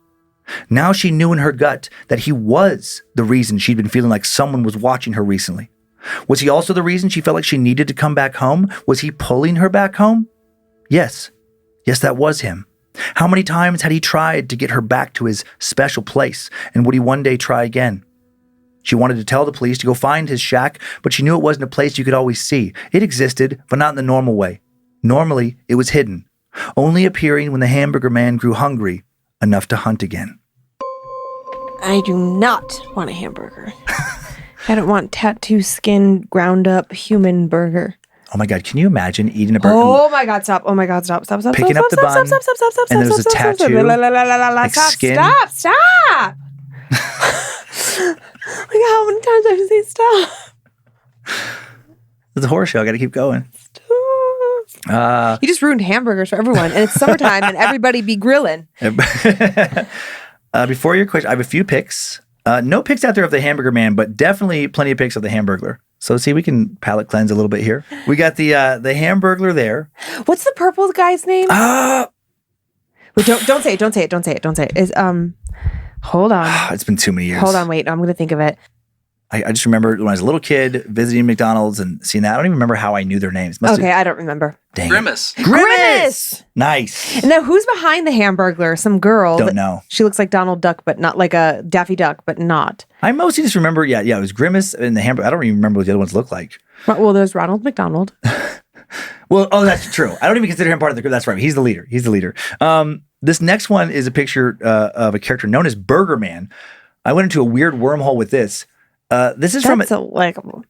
Now she knew in her gut that he was the reason she'd been feeling like someone was watching her recently. Was he also the reason she felt like she needed to come back home? Was he pulling her back home? Yes, that was him. How many times had he tried to get her back to his special place, and would he one day try again? She wanted to tell the police to go find his shack, but she knew it wasn't a place you could always see. It existed, but not in the normal way. Normally, it was hidden, only appearing when the Hamburger Man grew hungry enough to hunt again? I do not want a hamburger. I don't want tattoo skin, ground up human burger. Oh my God, can you imagine eating a burger? Oh my God, stop. Oh my God, stop. Picking up the bun, and there's a tattoo, like skin. Stop. Like, how many times I have to say stop? It's a horror show. I got to keep going. You just ruined hamburgers for everyone, and it's summertime, and everybody be grilling. Before your question, I have a few picks. No picks out there of the Hamburger Man, but definitely plenty of picks of the Hamburglar. So see, we can palate cleanse a little bit here. We got the Hamburglar there. What's the purple guy's name? Wait, don't say it. Is hold on. It's been too many years. Hold on, wait. I'm gonna think of it. I just remember when I was a little kid visiting McDonald's and seeing that. I don't even remember how I knew their names. I don't remember. Dang. Grimace. Grimace! Nice. And now who's behind the Hamburglar? Some girl. Don't know. She looks like Donald Duck, but not like a Daffy Duck, but not. I mostly just remember, it was Grimace and the Hamburger. I don't even remember what the other ones look like. Well, there's Ronald McDonald. That's true. I don't even consider him part of the group. That's right. He's the leader. This next one is a picture of a character known as Burger Man. I went into a weird wormhole with this. This is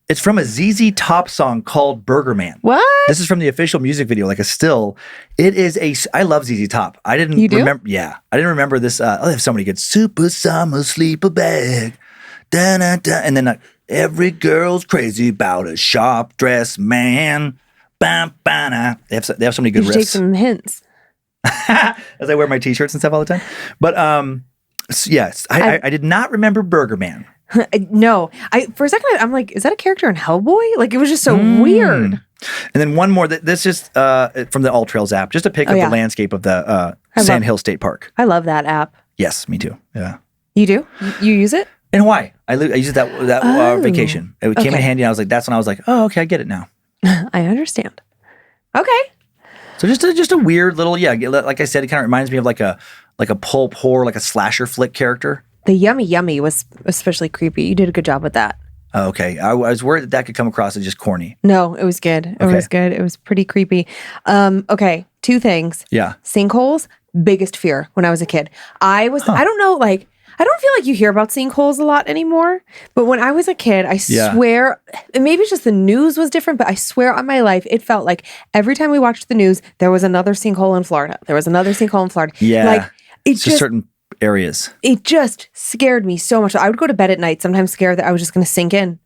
it's from a ZZ Top song called Burger Man. What? This is from the official music video, like a still. It is I love ZZ Top. I didn't remember. Yeah. I didn't remember this. They have so many good Super Summer Sleeper Bag. Da-na-da. And then every girl's crazy about a sharp dressed man. Ba-ba-na. They have so many good riffs. Take some hints. As I wear my t-shirts and stuff all the time. But yes, I did not remember Burger Man. No, for a second I'm like, is that a character in Hellboy? Like, it was just so weird. And then one more. This just from the All Trails app, just a pic of the landscape of the Sand Hill State Park. I love that app. Yes, me too. Yeah, you do. You use it in Hawaii. I used that vacation. It came in handy. And I was like, that's when I was like, oh, okay, I get it now. I understand. Okay. So just a weird little like I said, it kind of reminds me of like a pulp horror, like a slasher flick character. The yummy was especially creepy. You did a good job with that. Oh, okay. I was worried that could come across as just corny. No, it was good. It was good. It was pretty creepy. Okay, two things. Yeah. Sinkholes, biggest fear when I was a kid. I don't know, like, I don't feel like you hear about sinkholes a lot anymore, but when I was a kid, I swear, and maybe it's just the news was different, but I swear on my life, it felt like every time we watched the news, there was another sinkhole in Florida. Yeah. Like, it's just certain areas. It just scared me so much. I would go to bed at night, sometimes scared that I was just going to sink in.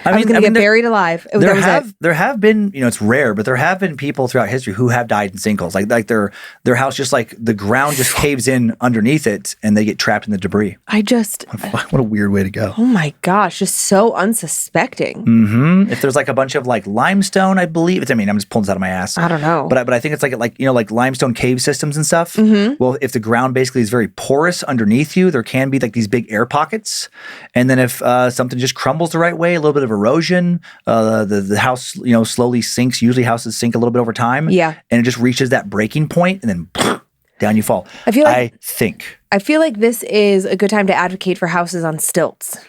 I was going to get buried alive. There have been, it's rare, but there have been people throughout history who have died in sinkholes. Like their house, just like the ground just caves in underneath it, and they get trapped in the debris. What a weird way to go. Oh my gosh, just so unsuspecting. Mm-hmm. If there's like a bunch of like limestone, I believe. I'm just pulling this out of my ass. I don't know, but I think it's like limestone cave systems and stuff. Mm-hmm. Well, if the ground basically is very porous underneath you, there can be like these big air pockets, and then if something just crumbles the right way, a little bit of erosion, the house slowly sinks. Usually houses sink a little bit over time, and it just reaches that breaking point, and then down you fall. I feel like this is a good time to advocate for houses on stilts.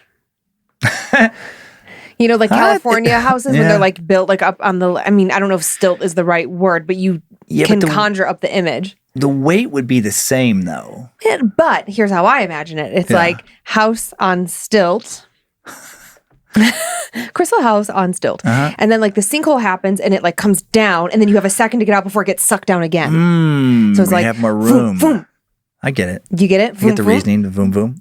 Like California houses when they're like built like up on the. I mean, I don't know if stilt is the right word, but you can conjure up the image. The weight would be the same though. But here's how I imagine it. It's like house on stilt. Crystal house on stilt. And then like the sinkhole happens and it like comes down and then you have a second to get out before it gets sucked down again. So it's like have more room. Vroom, vroom. I get it. You get it? I get the reasoning, the voom voom.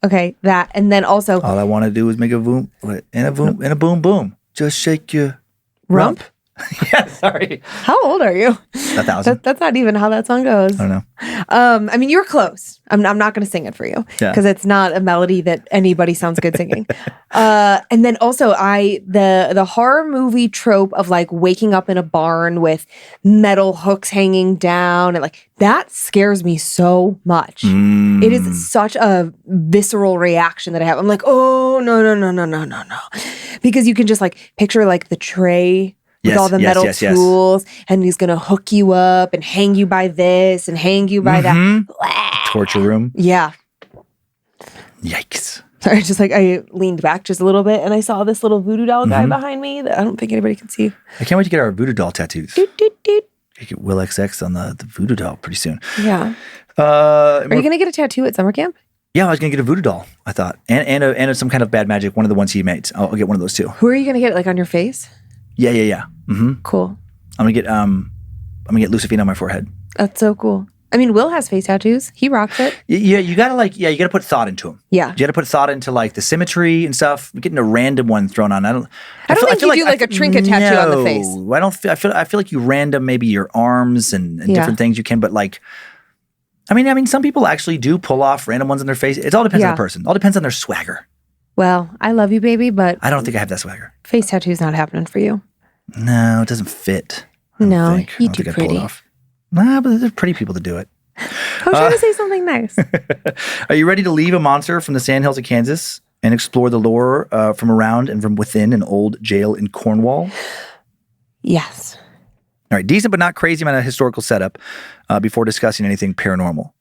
Okay. That. And then also all I want to do is make a voom and a voom and a boom boom. Just shake your rump. Yeah, sorry. How old are you? 1,000. That's not even how that song goes. I don't know. I mean, you're close. I'm not going to sing it for you because it's not a melody that anybody sounds good singing. And then also, the horror movie trope of like waking up in a barn with metal hooks hanging down and like that scares me so much. It is such a visceral reaction that I have. I'm like, oh no, because you can just like picture like the tray. With all the metal tools, and he's gonna hook you up and hang you by this and hang you by that. Torture room. Yeah. Yikes. Sorry, just like I leaned back just a little bit and I saw this little voodoo doll guy behind me that I don't think anybody can see. I can't wait to get our voodoo doll tattoos. You get Will XX on the voodoo doll pretty soon. Yeah. Are you going to get a tattoo at summer camp? Yeah, I was going to get a voodoo doll, I thought. And some kind of bad magic, one of the ones he made. I'll get one of those too. Who are you going to get, like on your face? Yeah. Mm-hmm. Cool. I'm going to get Lucifina on my forehead. That's so cool. I mean, Will has face tattoos. He rocks it. Yeah, you got to put thought into them. Yeah. You got to put thought into like the symmetry and stuff. Getting a random one thrown on. I don't think you do like a trinket tattoo on the face. I feel like you random maybe your arms and different things you can, but like, I mean, some people actually do pull off random ones on their face. It all depends on the person. It all depends on their swagger. Well, I love you, baby, but I don't think I have that swagger. Face tattoo's not happening for you. No, it doesn't fit. No, you too pretty. Nah, but there's pretty people to do it. I was trying to say something nice. Are you ready to leave a monster from the sandhills of Kansas and explore the lore from around and from within an old jail in Cornwall? Yes. All right, decent but not crazy amount of historical setup before discussing anything paranormal.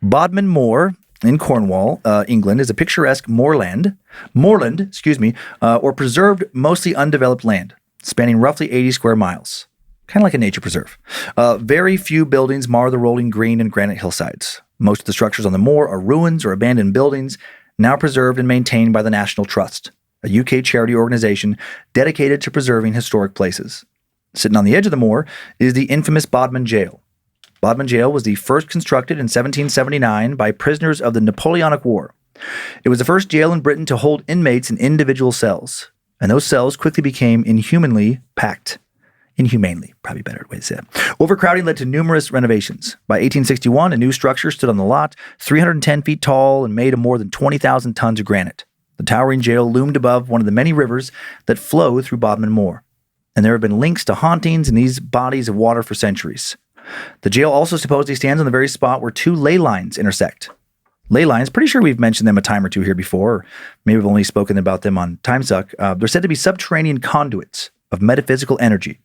Bodmin Moor in Cornwall, England, is a picturesque moorland, or preserved, mostly undeveloped land, spanning roughly 80 square miles. Kind of like a nature preserve. Very few buildings mar the rolling green and granite hillsides. Most of the structures on the moor are ruins or abandoned buildings, now preserved and maintained by the National Trust, a UK charity organization dedicated to preserving historic places. Sitting on the edge of the moor is the infamous Bodmin Jail. Bodmin Jail was the first constructed in 1779 by prisoners of the Napoleonic War. It was the first jail in Britain to hold inmates in individual cells, and those cells quickly became inhumanly packed. Inhumanely, probably a better way to say it. Overcrowding led to numerous renovations. By 1861, a new structure stood on the lot, 310 feet tall and made of more than 20,000 tons of granite. The towering jail loomed above one of the many rivers that flow through Bodmin Moor, and there have been links to hauntings in these bodies of water for centuries. The jail also supposedly stands on the very spot where two ley lines intersect. Ley lines, pretty sure we've mentioned them a time or two here before, or maybe we've only spoken about them on Timesuck. They're said to be subterranean conduits of metaphysical energy.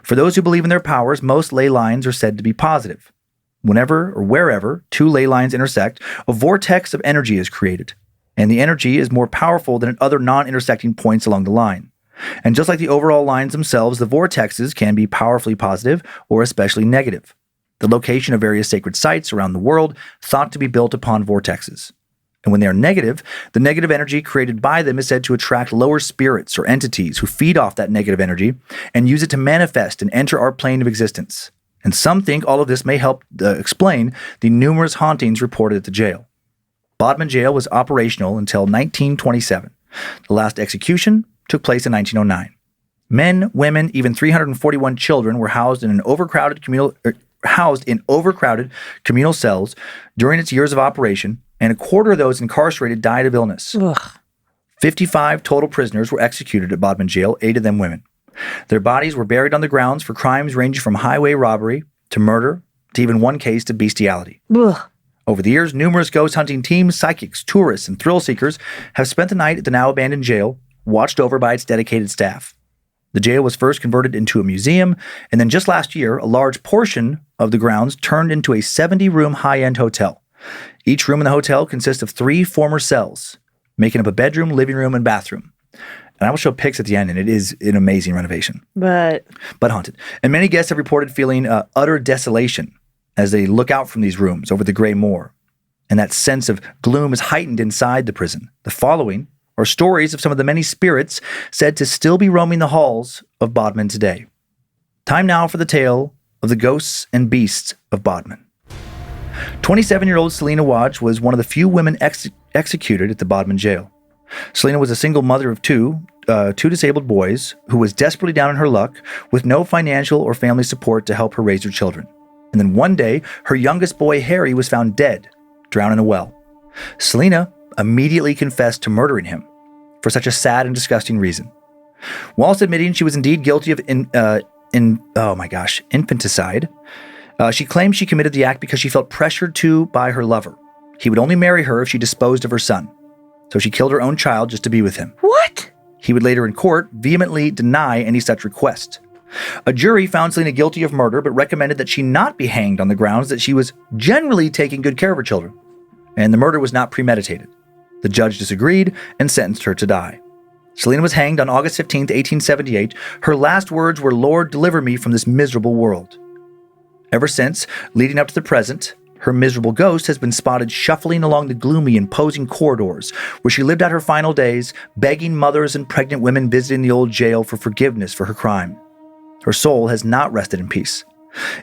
For those who believe in their powers, most ley lines are said to be positive. Whenever or wherever two ley lines intersect, a vortex of energy is created, and the energy is more powerful than at other non-intersecting points along the line. And just like the overall lines themselves, the vortexes can be powerfully positive or especially negative. The location of various sacred sites around the world thought to be built upon vortexes. And when they are negative, the negative energy created by them is said to attract lower spirits or entities who feed off that negative energy and use it to manifest and enter our plane of existence. And some think all of this may help explain the numerous hauntings reported at the jail. Bodmin Jail was operational until 1927. The last execution took place in 1909. Men, women, even 341 children were housed in overcrowded communal cells during its years of operation, and a quarter of those incarcerated died of illness. Ugh. 55 total prisoners were executed at Bodmin Jail, 8 of them women. Their bodies were buried on the grounds for crimes ranging from highway robbery to murder to even one case to bestiality. Ugh. Over the years, numerous ghost hunting teams, psychics, tourists, and thrill seekers have spent the night at the now abandoned jail, watched over by its dedicated staff. The jail was first converted into a museum, and then just last year, a large portion of the grounds turned into a 70-room high-end hotel. Each room in the hotel consists of 3 former cells, making up a bedroom, living room, and bathroom. And I will show pics at the end, and it is an amazing renovation. But haunted. And many guests have reported feeling utter desolation as they look out from these rooms over the gray moor. And that sense of gloom is heightened inside the prison. The following are stories of some of the many spirits said to still be roaming the halls of Bodmin today. Time now for the tale of the ghosts and beasts of Bodmin. 27-year-old Selena Wadge was one of the few women executed at the Bodmin Jail. Selena was a single mother of two disabled boys who was desperately down on her luck with no financial or family support to help her raise her children. And then one day, her youngest boy, Harry, was found dead, drowned in a well. Selena immediately confessed to murdering him for such a sad and disgusting reason. Whilst admitting she was indeed guilty of infanticide, she claimed she committed the act because she felt pressured to by her lover. He would only marry her if she disposed of her son. So she killed her own child just to be with him. What? He would later in court vehemently deny any such request. A jury found Selena guilty of murder, but recommended that she not be hanged on the grounds that she was generally taking good care of her children, and the murder was not premeditated. The judge disagreed and sentenced her to die. Selena was hanged on August 15th, 1878. Her last words were, "Lord, deliver me from this miserable world." Ever since, leading up to the present, her miserable ghost has been spotted shuffling along the gloomy, imposing corridors where she lived out her final days, begging mothers and pregnant women visiting the old jail for forgiveness for her crime. Her soul has not rested in peace.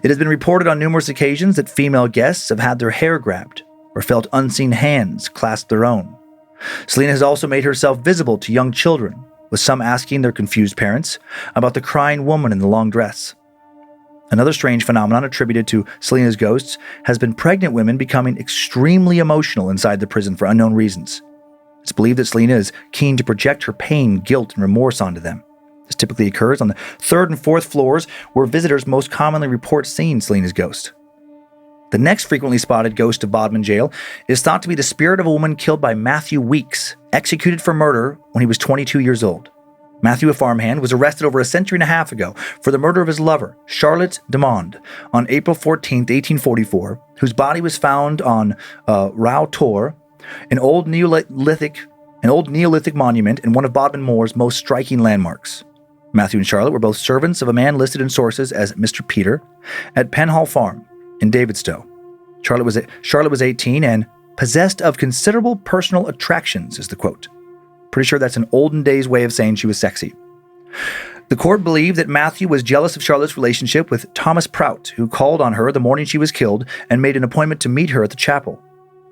It has been reported on numerous occasions that female guests have had their hair grabbed or felt unseen hands clasp their own. Selena has also made herself visible to young children, with some asking their confused parents about the crying woman in the long dress. Another strange phenomenon attributed to Selena's ghosts has been pregnant women becoming extremely emotional inside the prison for unknown reasons. It's believed that Selena is keen to project her pain, guilt, and remorse onto them. This typically occurs on the 3rd and 4th floors, where visitors most commonly report seeing Selena's ghost. The next frequently spotted ghost of Bodmin Jail is thought to be the spirit of a woman killed by Matthew Weeks, executed for murder when he was 22 years old. Matthew, a farmhand, was arrested over a century and a half ago for the murder of his lover, Charlotte Demond, on April 14, 1844, whose body was found on Rau Tor, an old Neolithic monument and one of Bodmin Moor's most striking landmarks. Matthew and Charlotte were both servants of a man listed in sources as Mr. Peter at Penhall Farm in Davidstow. Charlotte was 18 and possessed of considerable personal attractions, is the quote. Pretty sure that's an olden days way of saying she was sexy. The court believed that Matthew was jealous of Charlotte's relationship with Thomas Prout, who called on her the morning she was killed and made an appointment to meet her at the chapel.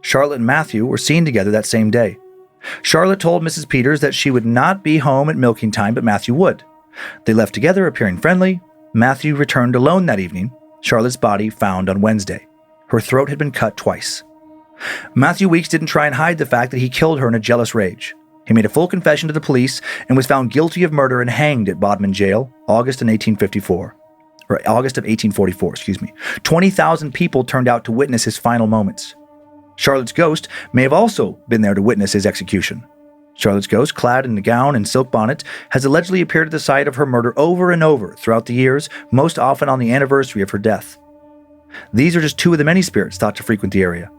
Charlotte and Matthew were seen together that same day. Charlotte told Mrs. Peters that she would not be home at milking time, but Matthew would. They left together, appearing friendly. Matthew returned alone that evening. Charlotte's body found on Wednesday. Her throat had been cut twice. Matthew Weeks didn't try and hide the fact that he killed her in a jealous rage. He made a full confession to the police and was found guilty of murder and hanged at Bodmin Jail, August of 1844. 20,000 people turned out to witness his final moments. Charlotte's ghost may have also been there to witness his execution. Charlotte's ghost, clad in a gown and silk bonnet, has allegedly appeared at the site of her murder over and over throughout the years, most often on the anniversary of her death. These are just two of the many spirits thought to frequent the area.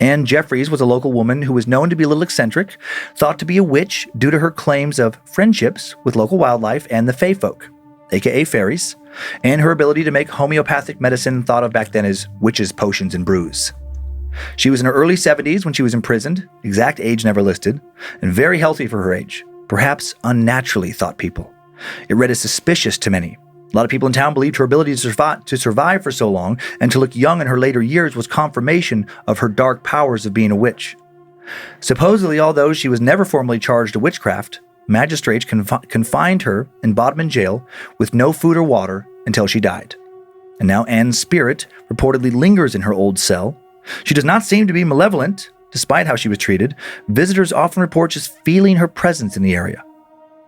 Anne Jeffries was a local woman who was known to be a little eccentric, thought to be a witch due to her claims of friendships with local wildlife and the fae folk, aka fairies, and her ability to make homeopathic medicine thought of back then as witches' potions and brews. She was in her early 70s when she was imprisoned, exact age never listed, and very healthy for her age, perhaps unnaturally, thought people. It read as suspicious to many. A lot of people in town believed her ability to survive for so long and to look young in her later years was confirmation of her dark powers of being a witch. Supposedly, although she was never formally charged of witchcraft, magistrates confined her in Bodmin Jail with no food or water until she died. And now Anne's spirit reportedly lingers in her old cell. She does not seem to be malevolent, despite how she was treated. Visitors often report just feeling her presence in the area.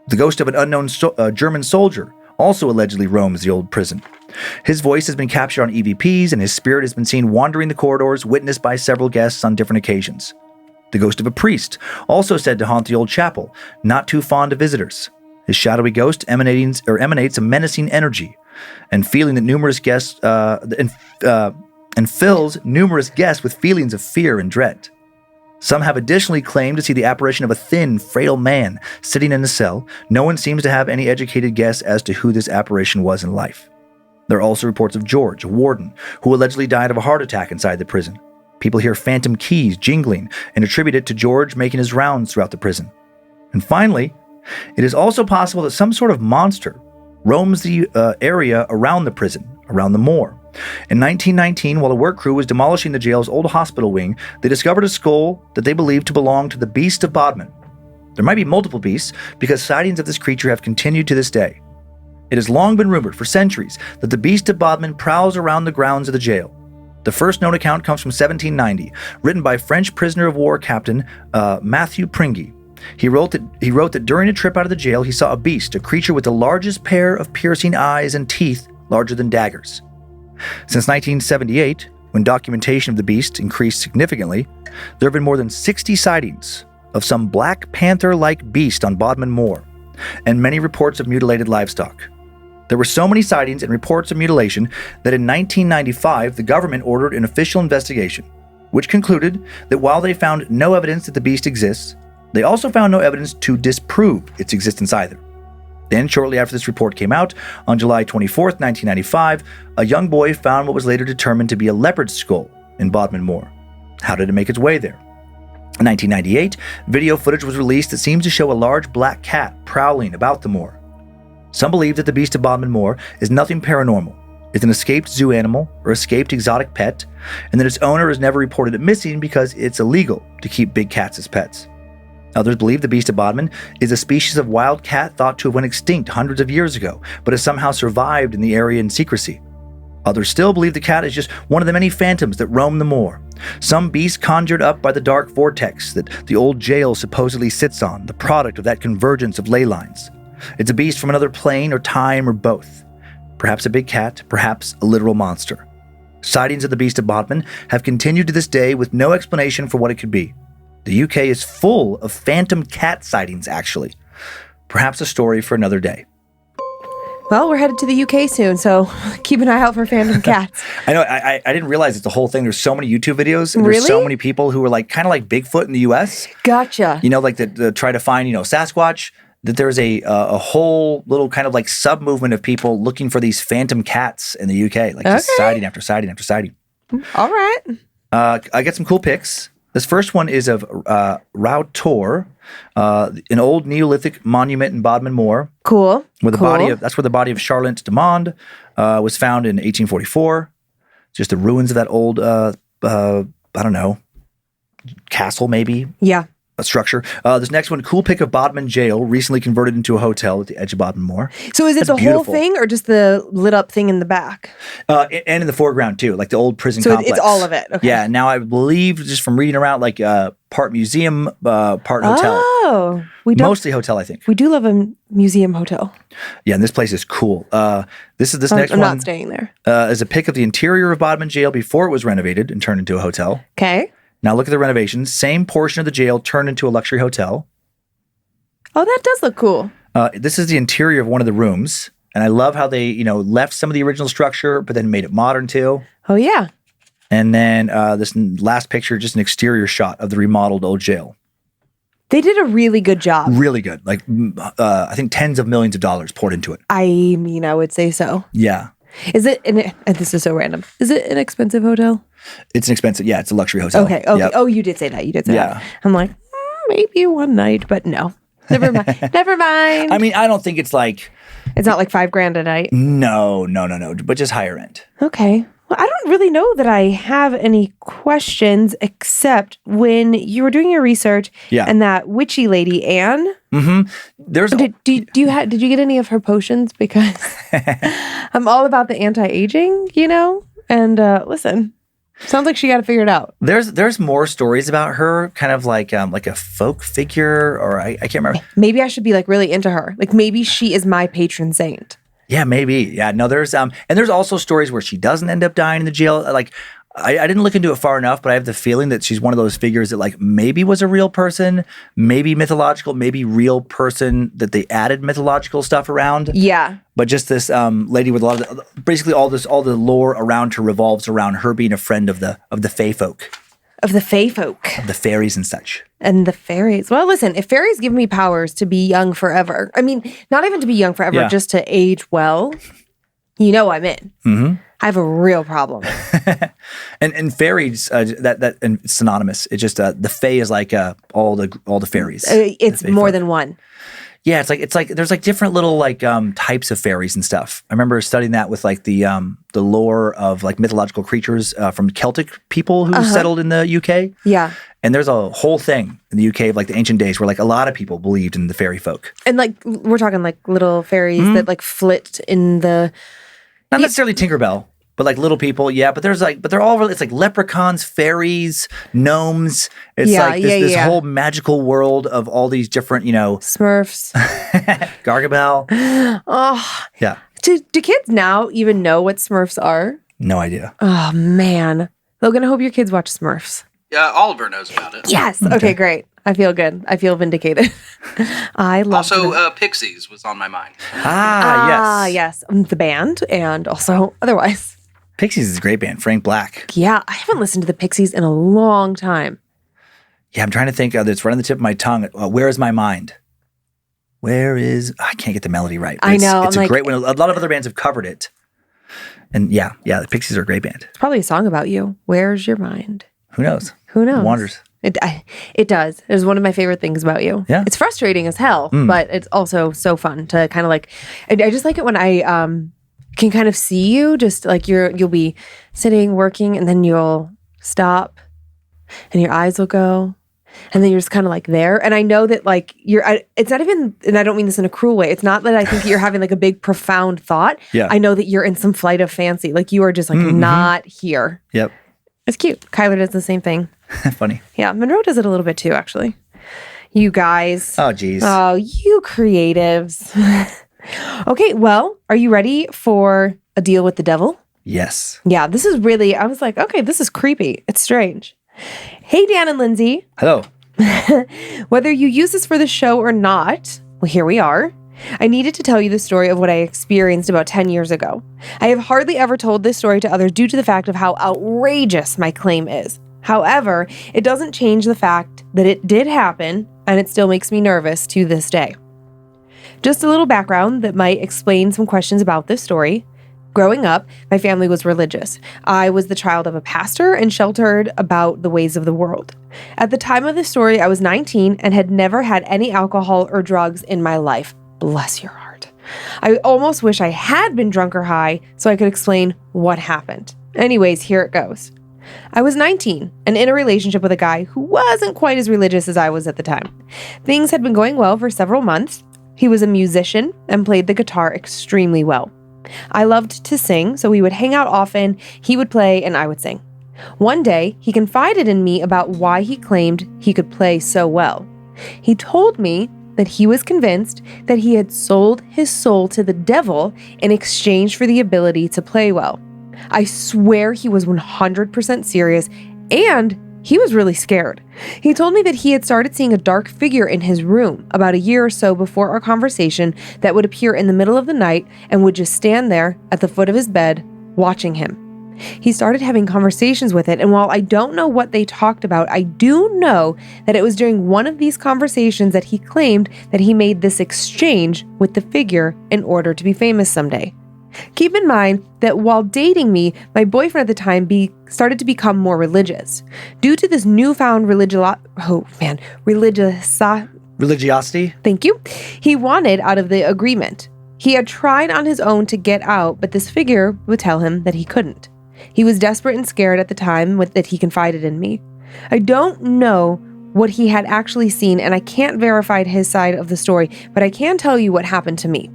The ghost of an unknown German soldier also allegedly roams the old prison. His voice has been captured on EVPs, and his spirit has been seen wandering the corridors, witnessed by several guests on different occasions. The ghost of a priest, also said to haunt the old chapel, not too fond of visitors. His shadowy ghost emanates a menacing energy, and feeling that numerous guests and fills numerous guests with feelings of fear and dread. Some have additionally claimed to see the apparition of a thin, frail man sitting in a cell. No one seems to have any educated guess as to who this apparition was in life. There are also reports of George, a warden, who allegedly died of a heart attack inside the prison. People hear phantom keys jingling and attribute it to George making his rounds throughout the prison. And finally, it is also possible that some sort of monster roams the area around the prison, around the moor. In 1919, while a work crew was demolishing the jail's old hospital wing, they discovered a skull that they believed to belong to the Beast of Bodmin. There might be multiple beasts because sightings of this creature have continued to this day. It has long been rumored for centuries that the Beast of Bodmin prowls around the grounds of the jail. The first known account comes from 1790, written by French prisoner of war captain Matthew Pringy. He wrote that during a trip out of the jail, he saw a beast, a creature with the largest pair of piercing eyes and teeth larger than daggers. Since 1978, when documentation of the beast increased significantly, there have been more than 60 sightings of some Black Panther-like beast on Bodmin Moor, and many reports of mutilated livestock. There were so many sightings and reports of mutilation that in 1995, the government ordered an official investigation, which concluded that while they found no evidence that the beast exists, They also found no evidence to disprove its existence either. Then, shortly after this report came out, on July 24th, 1995, a young boy found what was later determined to be a leopard skull in Bodmin Moor. How did it make its way there? In 1998, video footage was released that seems to show a large black cat prowling about the moor. Some believe that the beast of Bodmin Moor is nothing paranormal. It's an escaped zoo animal or escaped exotic pet, and that its owner has never reported it missing because it's illegal to keep big cats as pets. Others believe the beast of Bodmin is a species of wild cat thought to have went extinct hundreds of years ago, but has somehow survived in the area in secrecy. Others still believe the cat is just one of the many phantoms that roam the moor. Some beast conjured up by the dark vortex that the old jail supposedly sits on, the product of that convergence of ley lines. It's a beast from another plane or time or both. Perhaps a big cat, perhaps a literal monster. Sightings of the beast of Bodmin have continued to this day with no explanation for what it could be. The UK is full of phantom cat sightings, actually. Perhaps a story for another day. Well, we're headed to the UK soon, so keep an eye out for phantom cats. I know, I didn't realize it's a whole thing. There's so many YouTube videos. And Really? There's so many people who are like kind of like Bigfoot in the US. Gotcha. You know, like the try to find, Sasquatch. That there's a whole little kind of like sub-movement of people looking for these phantom cats in the UK. Like just sighting after sighting after sighting. All right. I got some cool pics. This first one is of Tor, an old Neolithic monument in Bodmin Moor. Cool. Where that's where the body of Charlotte de Monde was found in 1844. Just the ruins of that old, I don't know, castle maybe. Yeah. A structure. This next one, cool pic of Bodmin Jail, recently converted into a hotel at the edge of Bodmin Moor. So is it the beautiful. whole thing or just the lit up thing in the back? And in the foreground too, like the old prison So complex. it's all of it. Okay. Yeah. Now I believe just from reading around, like part museum, part hotel. Oh, we don't. Mostly hotel, I think. We do love a museum hotel. Yeah, and this place is cool. This next I'm one. not staying there. Is a pic of the interior of Bodmin Jail before it was renovated and turned into a hotel. Okay. Now look at the renovations. Same portion of the jail turned into a luxury hotel. Oh, that does look cool. This is the interior of one of the rooms. And I love how they, left some of the original structure, but then made it modern too. Oh, yeah. And then this last picture, just an exterior shot of the remodeled old jail. They did a really good job. Really good. Like, I think tens of millions of dollars poured into it. I mean, I would say so. Yeah. Is it, and this is so random, is it an expensive hotel? It's an expensive, yeah, it's a luxury hotel. Okay. Yep. Oh, you did say that. Yeah. I'm like, maybe one night, but no. Never mind. Never mind. I mean, I don't think it's like... It's not like $5,000 a night. No, but just higher end. Okay. Well, I don't really know that I have any questions except when you were doing your research and that witchy lady, Anne. Mm-hmm. There's... Did you get any of her potions? Because I'm all about the anti-aging, And listen, sounds like she got to figure it out. There's more stories about her, kind of like a folk figure, or I can't remember. Maybe I should be like really into her. Like maybe she is my patron saint. Yeah, maybe. Yeah, no, there's and there's also stories where she doesn't end up dying in the jail. Like I didn't look into it far enough, but I have the feeling that she's one of those figures that like maybe was a real person, maybe mythological, maybe real person that they added mythological stuff around. Yeah. But just this lady with a lot of basically all the lore around her revolves around her being a friend of the fae folk. Of the fae folk. Of the fairies and such. And the fairies. Well, listen, if fairies give me powers to be young forever, I mean, not even to be young forever, just to age well, I'm in. Mm-hmm. I have a real problem. and fairies, that and it's synonymous. It's just the fae is like all the fairies. It's more than one. Yeah, it's like there's like different little like types of fairies and stuff. I remember studying that with like the lore of like mythological creatures from Celtic people who settled in the UK. Yeah. And there's a whole thing in the UK of like the ancient days where like a lot of people believed in the fairy folk. And like we're talking like little fairies that like flit in the not necessarily Tinkerbell, but like little people, yeah. But they're all really, it's like leprechauns, fairies, gnomes. It's like this whole magical world of all these different, Smurfs, Gargamel. Oh, yeah. Do kids now even know what Smurfs are? No idea. Oh man, Logan, I hope your kids watch Smurfs. Yeah, Oliver knows about it. Yes. Okay, great. I feel good. I feel vindicated. I love Also, Pixies was on my mind. Yes. The band and also otherwise. Pixies is a great band. Frank Black. Yeah, I haven't listened to the Pixies in a long time. Yeah, I'm trying to think. It's right on the tip of my tongue. Where is my mind? I can't get the melody right. I know. It's a great one. A lot of other bands have covered it. And yeah, the Pixies are a great band. It's probably a song about you. Where's your mind? Who knows? Who knows? It wanders. It does. It's one of my favorite things about you. Yeah. It's frustrating as hell, but it's also so fun to kind of like, I just like it when I can kind of see you, just like you'll be sitting, working, and then you'll stop and your eyes will go. And then you're just kind of like there. And I know that like it's not even, and I don't mean this in a cruel way. It's not that I think you're having like a big profound thought. Yeah. I know that you're in some flight of fancy. Like you are just like not here. Yep. It's cute. Kyler does the same thing. Funny. Yeah. Monroe does it a little bit too, actually. You guys. Oh, geez. Oh, you creatives. Okay. Well, are you ready for a deal with the devil? Yes. Yeah. This is really, I was like, okay, this is creepy. It's strange. Hey, Dan and Lynze. Hello. Whether you use this for the show or not, well, here we are. I needed to tell you the story of what I experienced about 10 years ago. I have hardly ever told this story to others due to the fact of how outrageous my claim is. However, it doesn't change the fact that it did happen, and it still makes me nervous to this day. Just a little background that might explain some questions about this story. Growing up, my family was religious. I was the child of a pastor and sheltered about the ways of the world. At the time of this story, I was 19 and had never had any alcohol or drugs in my life. Bless your heart. I almost wish I had been drunk or high so I could explain what happened. Anyways, here it goes. I was 19 and in a relationship with a guy who wasn't quite as religious as I was at the time. Things had been going well for several months. He was a musician and played the guitar extremely well. I loved to sing, so we would hang out often. He would play and I would sing. One day, he confided in me about why he claimed he could play so well. He told me that he was convinced that he had sold his soul to the devil in exchange for the ability to play well. I swear he was 100% serious, and he was really scared. He told me that he had started seeing a dark figure in his room about a year or so before our conversation that would appear in the middle of the night and would just stand there at the foot of his bed watching him. He started having conversations with it, and while I don't know what they talked about, I do know that it was during one of these conversations that he claimed that he made this exchange with the figure in order to be famous someday. Keep in mind that while dating me, my boyfriend at the time started to become more religious. Due to this newfound Religiosity? Thank you. He wanted out of the agreement. He had tried on his own to get out, but this figure would tell him that he couldn't. He was desperate and scared at the time that he confided in me. I don't know what he had actually seen, and I can't verify his side of the story, but I can tell you what happened to me.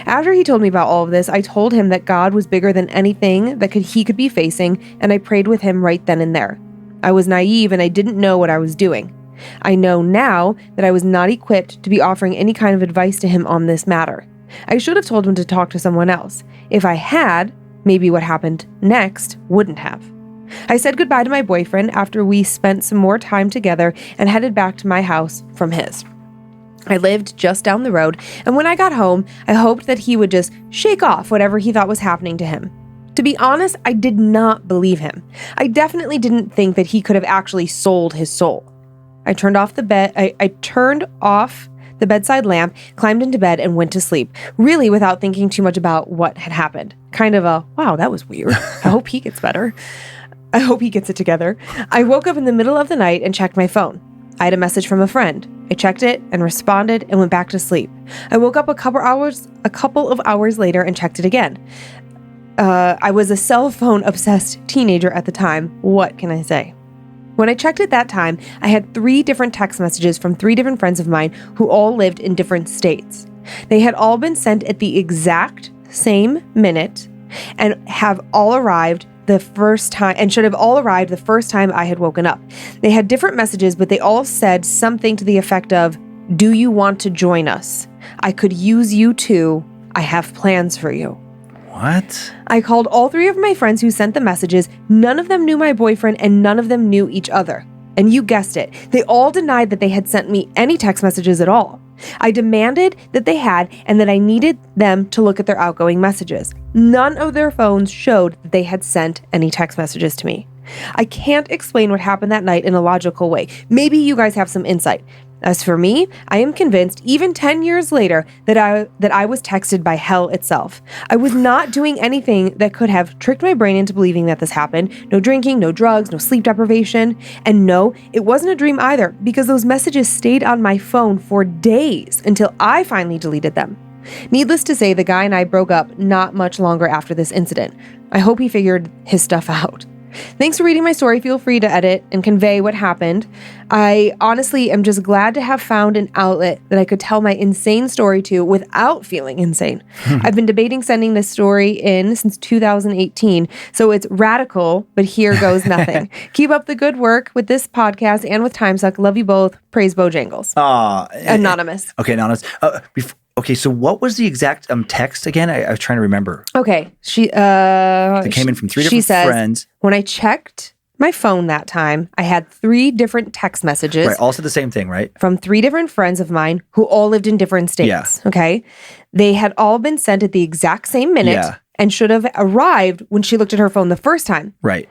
After he told me about all of this, I told him that God was bigger than anything that he could be facing, and I prayed with him right then and there. I was naive and I didn't know what I was doing. I know now that I was not equipped to be offering any kind of advice to him on this matter. I should have told him to talk to someone else. If I had, maybe what happened next wouldn't have. I said goodbye to my boyfriend after we spent some more time together and headed back to my house from his. I lived just down the road, and when I got home, I hoped that he would just shake off whatever he thought was happening to him. To be honest, I did not believe him. I definitely didn't think that he could have actually sold his soul. I turned off the bedside lamp, climbed into bed, and went to sleep, really without thinking too much about what had happened. Kind of a, wow, that was weird. I hope he gets better. I hope he gets it together. I woke up in the middle of the night and checked my phone. I had a message from a friend. I checked it and responded and went back to sleep. I woke up a couple of hours later and checked it again. I was a cell phone obsessed teenager at the time. What can I say? When I checked it that time, I had 3 different text messages from 3 different friends of mine who all lived in different states. They had all been sent at the exact same minute and have all arrived the first time and should have all arrived the first time I had woken up. They had different messages, but they all said something to the effect of, "Do you want to join us? I could use you too. I have plans for you." What? I called all 3 of my friends who sent the messages. None of them knew my boyfriend and none of them knew each other. And you guessed it, they all denied that they had sent me any text messages at all. I demanded that they had and that I needed them to look at their outgoing messages. None of their phones showed that they had sent any text messages to me. I can't explain what happened that night in a logical way. Maybe you guys have some insight. As for me, I am convinced, even 10 years later, that I was texted by hell itself. I was not doing anything that could have tricked my brain into believing that this happened. No drinking, no drugs, no sleep deprivation. And no, it wasn't a dream either, because those messages stayed on my phone for days until I finally deleted them. Needless to say, the guy and I broke up not much longer after this incident. I hope he figured his stuff out. Thanks for reading my story. Feel free to edit and convey what happened. I honestly am just glad to have found an outlet that I could tell my insane story to without feeling insane. I've been debating sending this story in since 2018, so it's radical, but here goes nothing. Keep up the good work with this podcast and with Time Suck. Love you both. Praise Bojangles. Anonymous. Okay, anonymous. Okay, so what was the exact text again? I was trying to remember. Okay, It came in from three different friends. When I checked my phone that time, I had 3 different text messages. Right, all said the same thing, right? From 3 different friends of mine who all lived in different states. Yeah. Okay, they had all been sent at the exact same minute and should have arrived when she looked at her phone the first time. Right.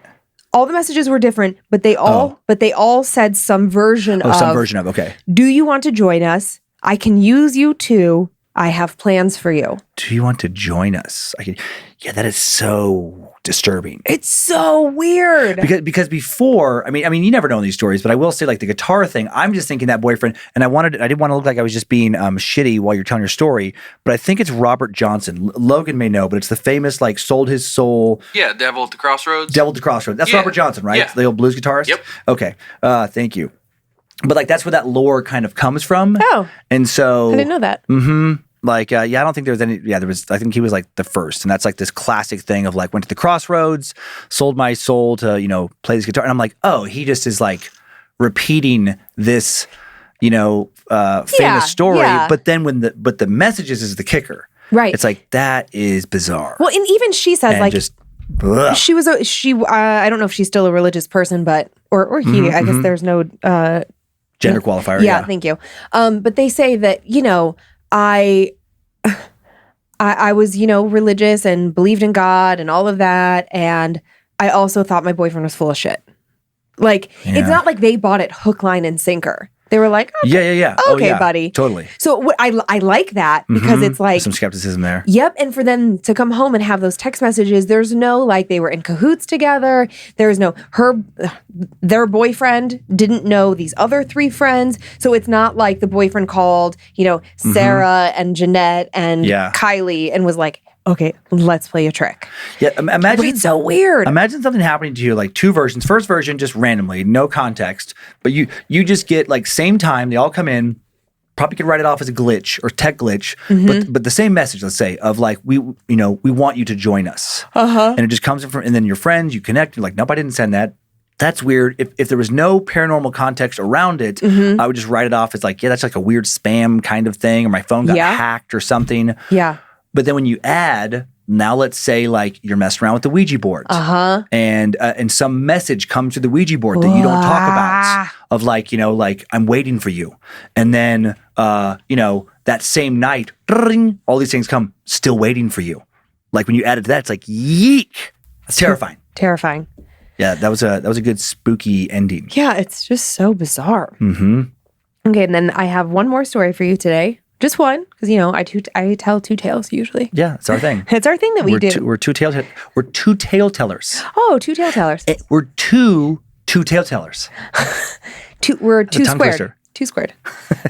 All the messages were different, but they all said some version of. Some version of. Okay. Do you want to join us? I can use you too. I have plans for you. Do you want to join us? Yeah, that is so disturbing. It's so weird. Because before, I mean, you never know these stories, but I will say, like the guitar thing, I'm just thinking that boyfriend, and I didn't want to look like I was just being shitty while you're telling your story, but I think it's Robert Johnson. Logan may know, but it's the famous, like, sold his soul. Yeah, Devil at the Crossroads. Devil at the Crossroads. That's Robert Johnson, right? Yeah. The old blues guitarist? Yep. Okay. Thank you. But like that's where that lore kind of comes from. Oh. And so I didn't know that. Mm-hmm. Like, I don't think there was any, I think he was like the first. And that's like this classic thing of like, went to the Crossroads, sold my soul to, play this guitar. And I'm like, oh, he just is like repeating this, famous story. Yeah. But then but the messages is the kicker. Right. It's like, that is bizarre. Well, and even she says and like, just, I don't know if she's still a religious person, but, or he, I guess there's no, gender qualifier. Yeah. Thank you. But they say that, I was, religious and believed in God and all of that. And I also thought my boyfriend was full of shit. Like, it's not like they bought it hook, line, and sinker. They were like, okay, yeah. Okay, buddy. Totally. So I like that because it's like some skepticism there. Yep. And for them to come home and have those text messages, there's no like they were in cahoots together. There's no their boyfriend didn't know these other 3 friends. So it's not like the boyfriend called, Sarah and Jeanette and Kylie and was like, okay, let's play a trick. Yeah, imagine it's so weird. Imagine something happening to you, like 2 versions. First version, just randomly, no context, but you just get like same time. They all come in. Probably could write it off as a glitch or tech glitch, but the same message, let's say, of like we want you to join us, and it just comes in from, and then your friends, you connect. You're like, nope, I didn't send that. That's weird. If there was no paranormal context around it, I would just write it off as like, yeah, that's like a weird spam kind of thing, or my phone got hacked or something. Yeah. But then when you add, now let's say like you're messing around with the Ouija board, and some message comes to the Ouija board that you don't talk about, of like, like I'm waiting for you, and then that same night, all these things come, still waiting for you. Like when you add it to that, it's like yeek. That's terrifying. Terrifying. Yeah, that was a good spooky ending. Yeah, it's just so bizarre. Mm-hmm. Okay, and then I have one more story for you today. Just one, because I tell 2 tales usually. Yeah, it's our thing. It's our thing that we do. We're two tale tellers. Oh, 2 tale tellers. We're two tale tellers. We're 2 squared. Twister. 2 squared.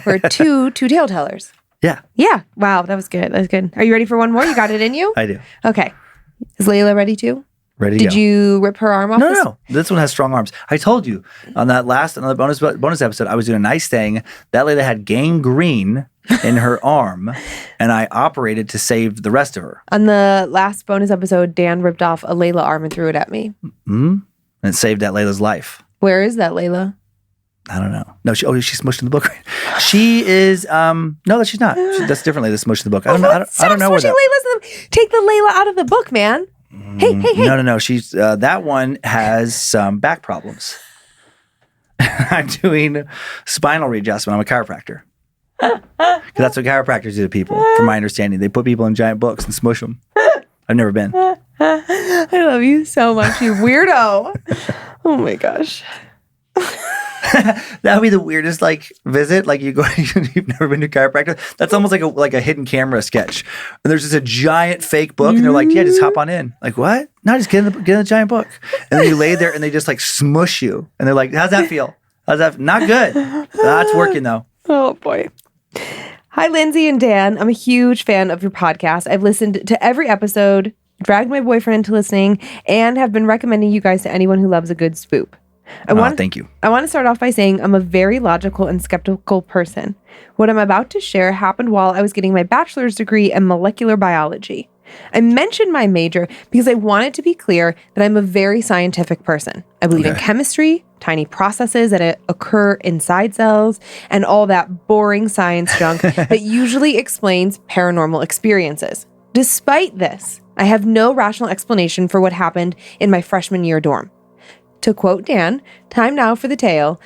We're two tale tellers. Yeah. Yeah. Wow, that was good. That was good. Are you ready for one more? You got it in you? I do. Okay. Is Layla ready too? Ready to go. Did you rip her arm off? No. This one has strong arms. I told you on that another bonus episode, I was doing a nice thing. That lady had gangrene in her arm, and I operated to save the rest of her. On the last bonus episode, Dan ripped off a Layla arm and threw it at me. Mm-hmm. And it saved that Layla's life. Where is that Layla? I don't know. No, she's smushed in the book. She is. No, she's not. That's differently. That's smushed in the book. I don't know where that. Take the Layla out of the book, man. Hey. No. She's that one has some back problems. I'm doing spinal readjustment. I'm a chiropractor. Because that's what chiropractors do to people, from my understanding. They put people in giant books and smush them. I've never been. I love you so much, you weirdo. Oh my gosh. That would be the weirdest like visit. Like you've never been to a chiropractor. That's almost like a hidden camera sketch. And there's just a giant fake book, and they're like, "Yeah, just hop on in." Like what? No, just get in the giant book. And then you lay there, and they just like smush you, and they're like, "How's that feel? How's that? Not good. That's working though." Oh boy. Hi, Lynze and Dan. I'm a huge fan of your podcast. I've listened to every episode, dragged my boyfriend into listening, and have been recommending you guys to anyone who loves a good spoop. Thank you. I want to start off by saying I'm a very logical and skeptical person. What I'm about to share happened while I was getting my bachelor's degree in molecular biology. I mentioned my major because I wanted to be clear that I'm a very scientific person. I believe in chemistry, tiny processes that occur inside cells, and all that boring science junk that usually explains paranormal experiences. Despite this, I have no rational explanation for what happened in my freshman year dorm. To quote Dan, time now for the tale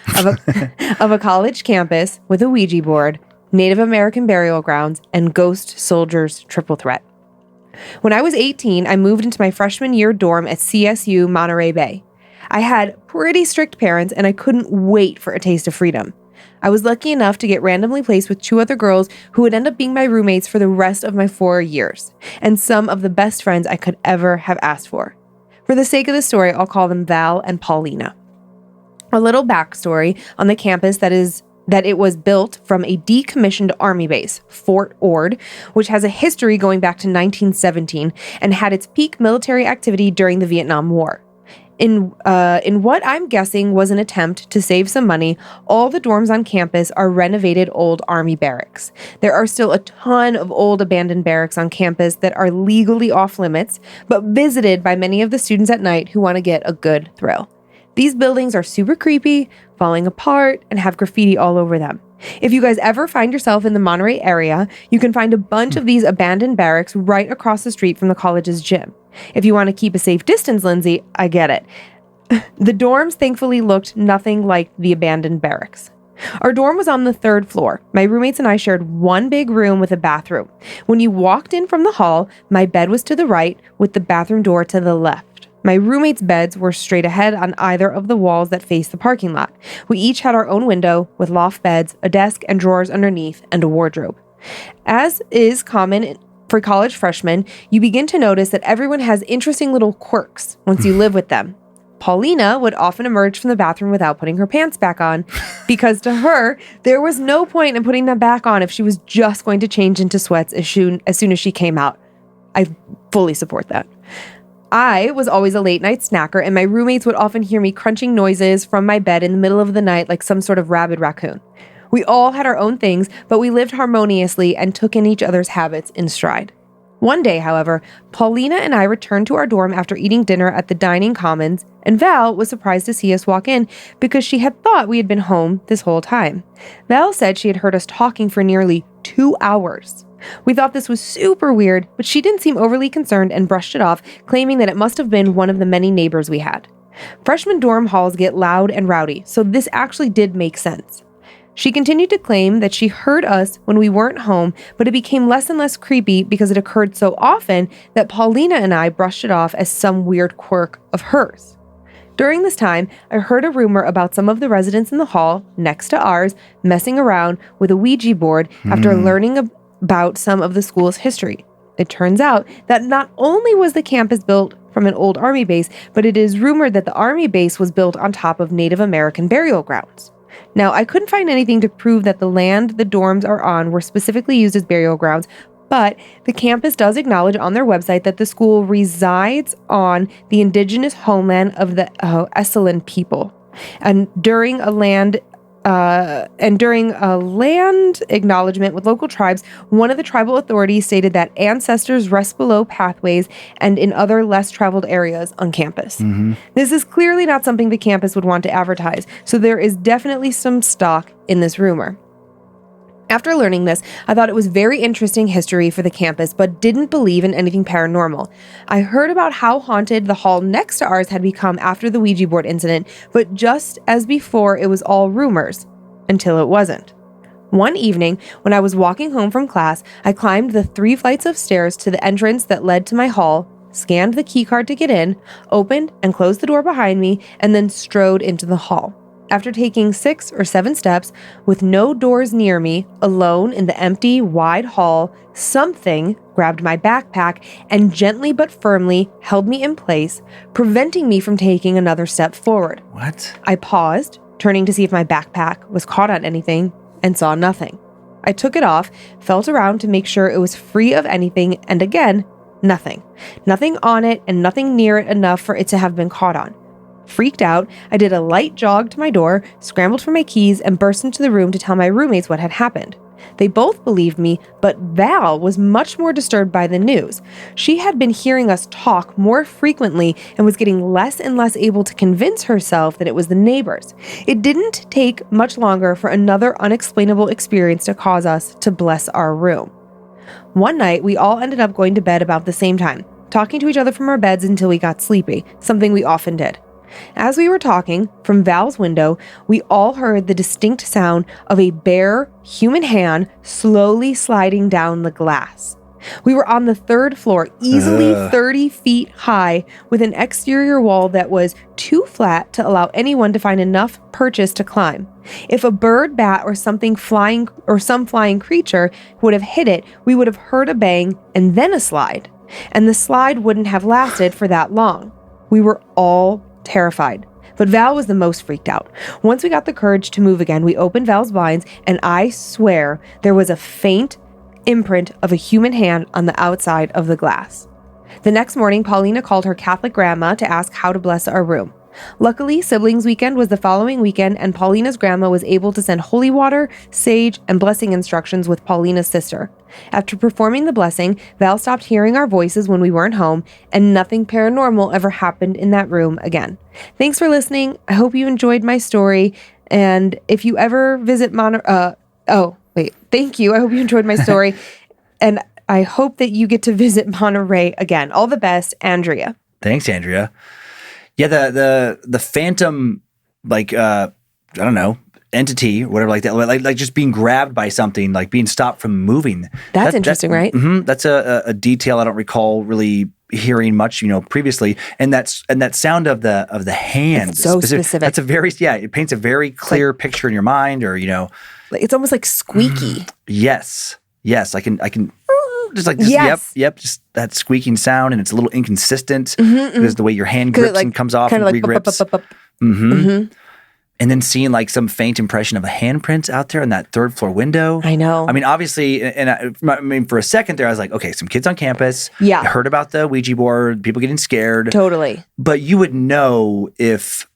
of a college campus with a Ouija board, Native American burial grounds, and ghost soldiers triple threat. When I was 18, I moved into my freshman year dorm at CSU Monterey Bay. I had pretty strict parents, and I couldn't wait for a taste of freedom. I was lucky enough to get randomly placed with 2 other girls who would end up being my roommates for the rest of my 4 years, and some of the best friends I could ever have asked for. For the sake of the story, I'll call them Val and Paulina. A little backstory on the campus that it was built from a decommissioned army base, Fort Ord, which has a history going back to 1917 and had its peak military activity during the Vietnam War. In what I'm guessing was an attempt to save some money, all the dorms on campus are renovated old army barracks. There are still a ton of old abandoned barracks on campus that are legally off limits, but visited by many of the students at night who want to get a good thrill. These buildings are super creepy, falling apart, and have graffiti all over them. If you guys ever find yourself in the Monterey area, you can find a bunch of these abandoned barracks right across the street from the college's gym. If you want to keep a safe distance, Lynze, I get it. The dorms thankfully looked nothing like the abandoned barracks. Our dorm was on the 3rd floor. My roommates and I shared one big room with a bathroom. When you walked in from the hall, my bed was to the right with the bathroom door to the left. My roommates' beds were straight ahead on either of the walls that faced the parking lot. We each had our own window with loft beds, a desk and drawers underneath, and a wardrobe. As is common for college freshmen, you begin to notice that everyone has interesting little quirks once you live with them. Paulina would often emerge from the bathroom without putting her pants back on, because to her, there was no point in putting them back on if she was just going to change into sweats as soon as she came out. I fully support that. I was always a late night snacker, and my roommates would often hear me crunching noises from my bed in the middle of the night like some sort of rabid raccoon. We all had our own things, but we lived harmoniously and took in each other's habits in stride. One day, however, Paulina and I returned to our dorm after eating dinner at the dining commons, and Val was surprised to see us walk in because she had thought we had been home this whole time. Val said she had heard us talking for nearly 2 hours. We thought this was super weird, but she didn't seem overly concerned and brushed it off, claiming that it must have been one of the many neighbors we had. Freshman dorm halls get loud and rowdy, so this actually did make sense. She continued to claim that she heard us when we weren't home, but it became less and less creepy because it occurred so often that Paulina and I brushed it off as some weird quirk of hers. During this time, I heard a rumor about some of the residents in the hall, next to ours, messing around with a Ouija board after learning about some of the school's history. It turns out that not only was the campus built from an old army base, but it is rumored that the army base was built on top of Native American burial grounds. Now, I couldn't find anything to prove that the land the dorms are on were specifically used as burial grounds, but the campus does acknowledge on their website that the school resides on the indigenous homeland of the Esselen people. And during a land acknowledgement with local tribes, one of the tribal authorities stated that ancestors rest below pathways and in other less traveled areas on campus. This is clearly not something the campus would want to advertise, so there is definitely some stock in this rumor. After learning this, I thought it was very interesting history for the campus, but didn't believe in anything paranormal. I heard about how haunted the hall next to ours had become after the Ouija board incident, but just as before, it was all rumors, until it wasn't. One evening, when I was walking home from class, I climbed the 3 flights of stairs to the entrance that led to my hall, scanned the key card to get in, opened and closed the door behind me, and then strode into the hall. After taking 6 or 7 steps, with no doors near me, alone in the empty, wide hall, something grabbed my backpack and gently but firmly held me in place, preventing me from taking another step forward. What? I paused, turning to see if my backpack was caught on anything, and saw nothing. I took it off, felt around to make sure it was free of anything, and again, nothing. Nothing on it and nothing near it enough for it to have been caught on. Freaked out, I did a light jog to my door, scrambled for my keys, and burst into the room to tell my roommates what had happened. They both believed me, but Val was much more disturbed by the news. She had been hearing us talk more frequently and was getting less and less able to convince herself that it was the neighbors. It didn't take much longer for another unexplainable experience to cause us to bless our room. One night, we all ended up going to bed about the same time, talking to each other from our beds until we got sleepy, something we often did. As we were talking, from Val's window, we all heard the distinct sound of a bare human hand slowly sliding down the glass. We were on the 3rd floor, easily 30 feet high, with an exterior wall that was too flat to allow anyone to find enough purchase to climb. If a bird, bat, or some flying creature would have hit it, we would have heard a bang and then a slide. And the slide wouldn't have lasted for that long. We were all terrified, but Val was the most freaked out. Once we got the courage to move again, we opened Val's blinds, and I swear there was a faint imprint of a human hand on the outside of the glass. The next morning, Paulina called her Catholic grandma to ask how to bless our room. Luckily, siblings weekend was the following weekend, and Paulina's grandma was able to send holy water, sage, and blessing instructions with Paulina's sister. After performing the blessing, Val stopped hearing our voices when we weren't home, and nothing paranormal ever happened in that room again. Thanks for listening. I hope you enjoyed my story, and if you ever visit thank you. I hope you enjoyed my story, and I hope that you get to visit Monterey again. All the best, Andrea. Thanks, Andrea. Yeah, the phantom, like, I don't know, entity, whatever, like that, like just being grabbed by something, like being stopped from moving. That's interesting, right? Mm-hmm, that's a detail I don't recall really hearing much, previously. And that sound of the hand. It's so specific. That's it paints a very clear picture in your mind, or it's almost like squeaky. Yes, I can. Yes. Yep, just that squeaking sound, and it's a little inconsistent because the way your hand grips and comes off and re-grips. And then seeing like some faint impression of a handprint out there in that 3rd floor window. I know. I mean, obviously, and for a second there, I was like, okay, some kids on campus. Yeah. I heard about the Ouija board, people getting scared. Totally. But you would know if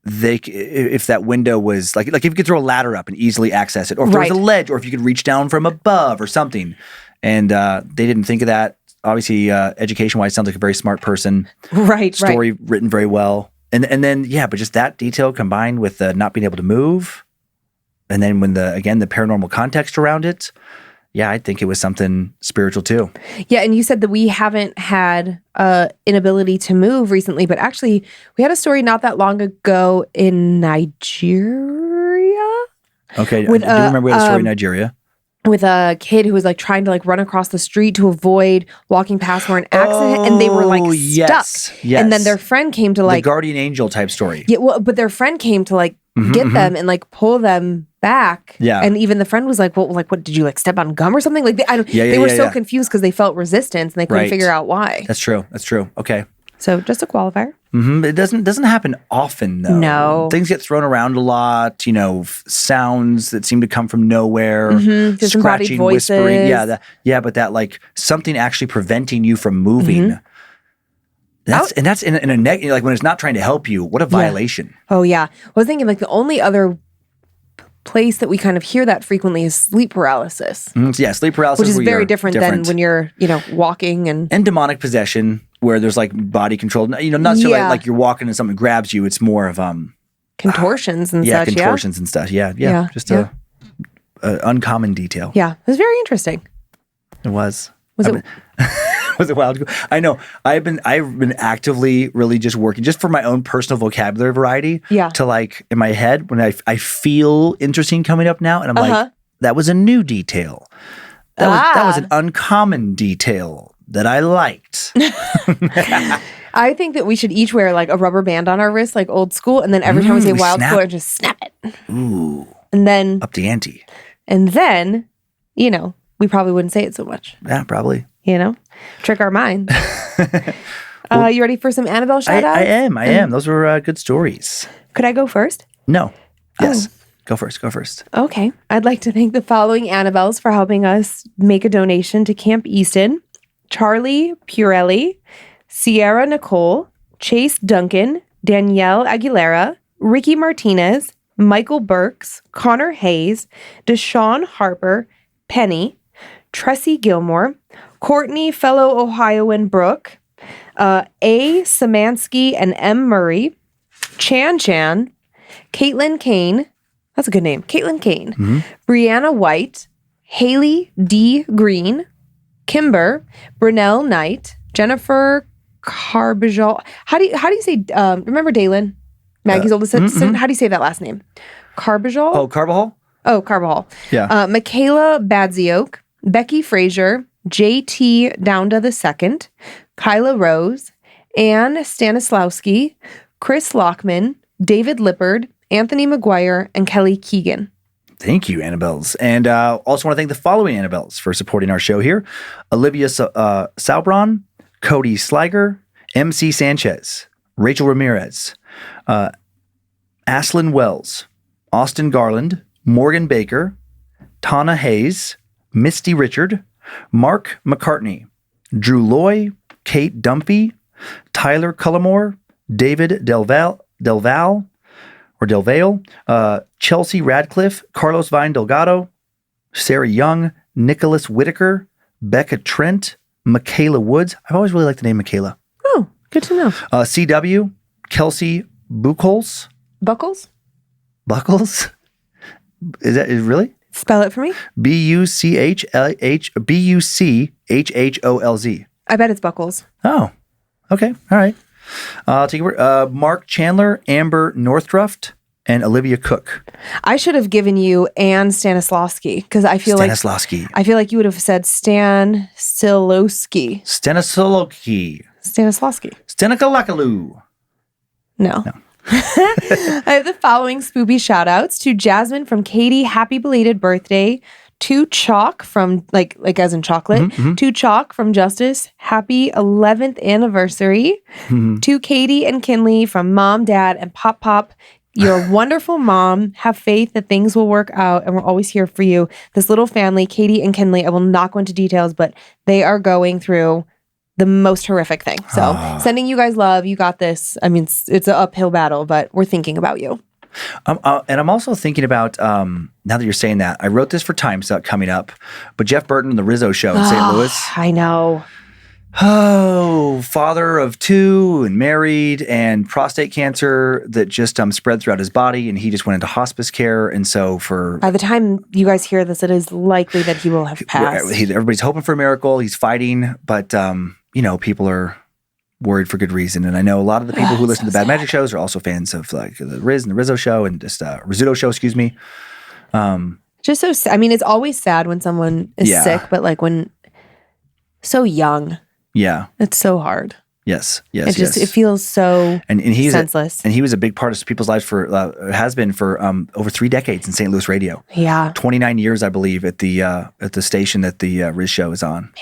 that window was like if you could throw a ladder up and easily access it, or if there was a ledge, or if you could reach down from above or something. And they didn't think of that. Obviously, education-wise, sounds like a very smart person. Right. Story written very well. And then, but just that detail combined with not being able to move. And then when the paranormal context around it, I think it was something spiritual too. Yeah, and you said that we haven't had inability to move recently, but actually we had a story not that long ago in Nigeria. Okay, I do remember we had a story in Nigeria. With a kid who was like trying to like run across the street to avoid walking past where an accident, and they were like stuck. Yes. And then their friend came to like the guardian angel type story. Yeah, well, but their friend came to like get them and like pull them back. Yeah. And even the friend was like, "Well, like, what did you like step on gum or something?" Like they were so confused because they felt resistance and they couldn't figure out why. That's true. Okay. So just a qualifier. It doesn't happen often though. No. Things get thrown around a lot, sounds that seem to come from nowhere, disembodied scratching, voices. whispering. But that like something actually preventing you from moving. That's in a like when it's not trying to help you, what a violation. Oh yeah. I was thinking like the only other place that we kind of hear that frequently is sleep paralysis. Sleep paralysis, which is very different than when you're, walking and demonic possession, where there's like body control. Not necessarily like you're walking and something grabs you. It's more of contortions and such. Contortions and stuff. Yeah. Just a uncommon detail. Yeah, it was very interesting. It was. Was it? Was it wild? I know. I've been actively really just working just for my own personal vocabulary variety. Yeah. To like in my head when I feel interesting coming up now, and I'm like, that was a new detail. That was an uncommon detail. that I liked. I think that we should each wear like a rubber band on our wrist, like old school, and then every time we say wild snap. boar, just snap it. Ooh, And then, up the ante. you know, we probably wouldn't say it so much. Yeah, probably. You know, trick our minds. You ready for some Annabelle shout outs? I am. Those were good stories. Could I go first? No. Yes. Go first. Okay. I'd like to thank the following Annabelles for helping us make a donation to Camp Easton: Charlie Purelli, Sierra Nicole, Chase Duncan, Danielle Aguilera, Ricky Martinez, Michael Burks, Connor Hayes, Deshaun Harper, Penny, Tressie Gilmore, Courtney, fellow Ohioan Brooke, A. Samansky and M. Murray, Chan, Caitlin Kane, that's a good name, Caitlin Kane, Brianna White, Haley D. Green, Kimber, Brunel Knight, Jennifer Carbajal. How do you say, remember Dalen, Maggie's oldest sister? How do you say that last name? Carbajal? Oh, Carbajal? Oh, Carbajal. Yeah. Michaela Badzioke, Becky Frazier, JT Downda II, Kyla Rose, Anne Stanislawski, Chris Lockman, David Lippard, Anthony McGuire, and Kelly Keegan. Thank you, Annabelles. And also want to thank the following Annabelles for supporting our show here: Olivia Saubron, Cody Sliger, MC Sanchez, Rachel Ramirez, Aslyn Wells, Austin Garland, Morgan Baker, Tana Hayes, Misty Richard, Mark McCartney, Drew Loy, Kate Dumphy, Tyler Cullimore, David Delvale, Chelsea Radcliffe, Carlos Vine Delgado, Sarah Young, Nicholas Whitaker, Becca Trent, Michaela Woods. I've always really liked the name Michaela. Oh, good to know. CW, Kelsey Buchholz. Buckles? Buckles? Is really? Spell it for me. Buchholz. I bet it's Buckles. Oh, okay. All right. I'll take it. Mark Chandler, Amber Northruft, and Olivia Cook. I should have given you Anne Stanislawski because I feel like you would have said Stanislavski. Stanikalakalu. No. I have the following spoopy shout outs to Jasmine from Katie, happy belated birthday. To Chalk from like as in chocolate. To Chalk from Justice, happy 11th anniversary. To Katie and Kinley from Mom, Dad, and Pop Pop. You're a wonderful mom. Have faith that things will work out, and we're always here for you. This little family, Katie and Kinley, I will not go into details, but they are going through the most horrific thing. So sending you guys love. You got this. I mean, it's an uphill battle, but we're thinking about you. And I'm also thinking about, now that you're saying that, I wrote this for Time's coming up, but Jeff Burton and the Rizzo show in St. Louis. I know. Oh, father of two and married and prostate cancer that just spread throughout his body, and he just went into hospice care. And so by the time you guys hear this, it is likely that he will have passed. Everybody's hoping for a miracle. He's fighting, but people are worried for good reason. And I know a lot of the people who listen to Bad Magic shows are also fans of like the Riz and the Rizzo show and just Rizzuto show, excuse me. Just so, I mean, it's always sad when someone is sick, but like when so young. Yeah. It's so hard. Yes. It feels so senseless. And he was a big part of people's lives has been for over 3 decades in St. Louis radio. Yeah. 29 years, I believe, at the station that the Riz show is on. Man.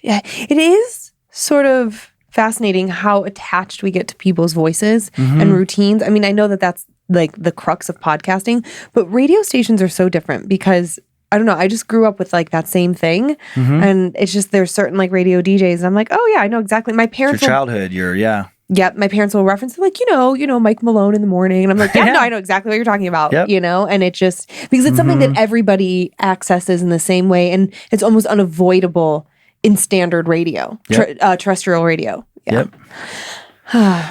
Yeah. It is sort of fascinating how attached we get to people's voices and routines. I mean, I know that that's like the crux of podcasting, but radio stations are so different because I don't know. I just grew up with like that same thing. And it's just, there's certain like radio DJs. And I'm like, oh yeah, I know exactly. My parents. It's your childhood. Yep. My parents will reference like, you know, Mike Malone in the morning. And I'm like, no, I know exactly what you're talking about, and it just, because it's something that everybody accesses in the same way. And it's almost unavoidable in standard radio, terrestrial radio. Yeah.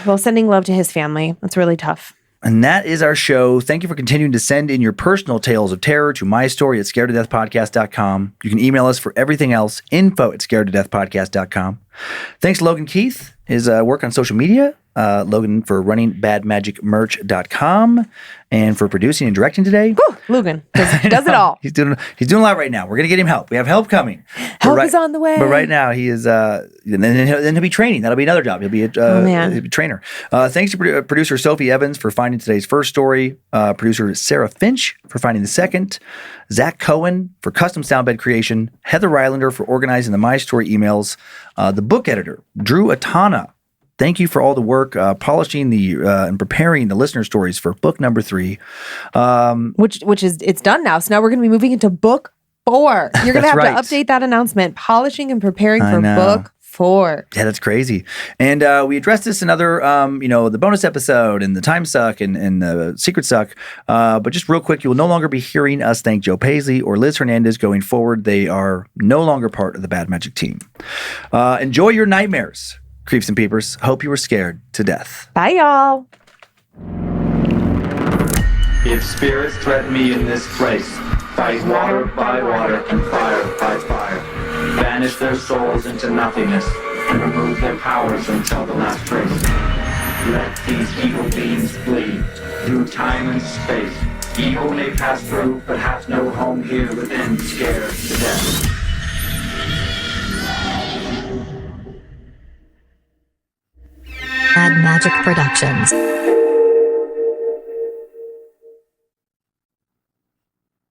Well, sending love to his family. That's really tough. And that is our show. Thank you for continuing to send in your personal tales of terror to mystory@scaredtodeathpodcast.com. You can email us for everything else, info@scaredtodeathpodcast.com. Thanks to Logan Keith, his work on social media. Logan for running badmagicmerch.com and for producing and directing today. Whew, Logan does it all. He's doing a lot right now. We're going to get him help. We have help coming. Help is on the way. But right now he is, and then he'll be training. That'll be another job. He'll be a trainer. Thanks to producer Sophie Evans for finding today's first story. Producer Sarah Finch for finding the second. Zach Cohen for custom sound bed creation. Heather Rylander for organizing the My Story emails. The book editor, Drew Atana. Thank you for all the work polishing and preparing the listener stories for book number 3. Which is, it's done now. So now we're going to be moving into book 4. You're going to have to update that announcement. Polishing and preparing for book 4. Yeah, that's crazy. And we addressed this in other, the bonus episode and the time suck and the secret suck. But just real quick, you will no longer be hearing us thank Joe Paisley or Liz Hernandez going forward. They are no longer part of the Bad Magic team. Enjoy your nightmares. Creeps and peepers, hope you were scared to death. Bye, y'all. If spirits threaten me in this place, fight water by water and fire by fire. Banish their souls into nothingness and remove their powers until the last trace. Let these evil beings flee through time and space. Evil may pass through, but hath no home here within, scared to death. Bad Magic Productions.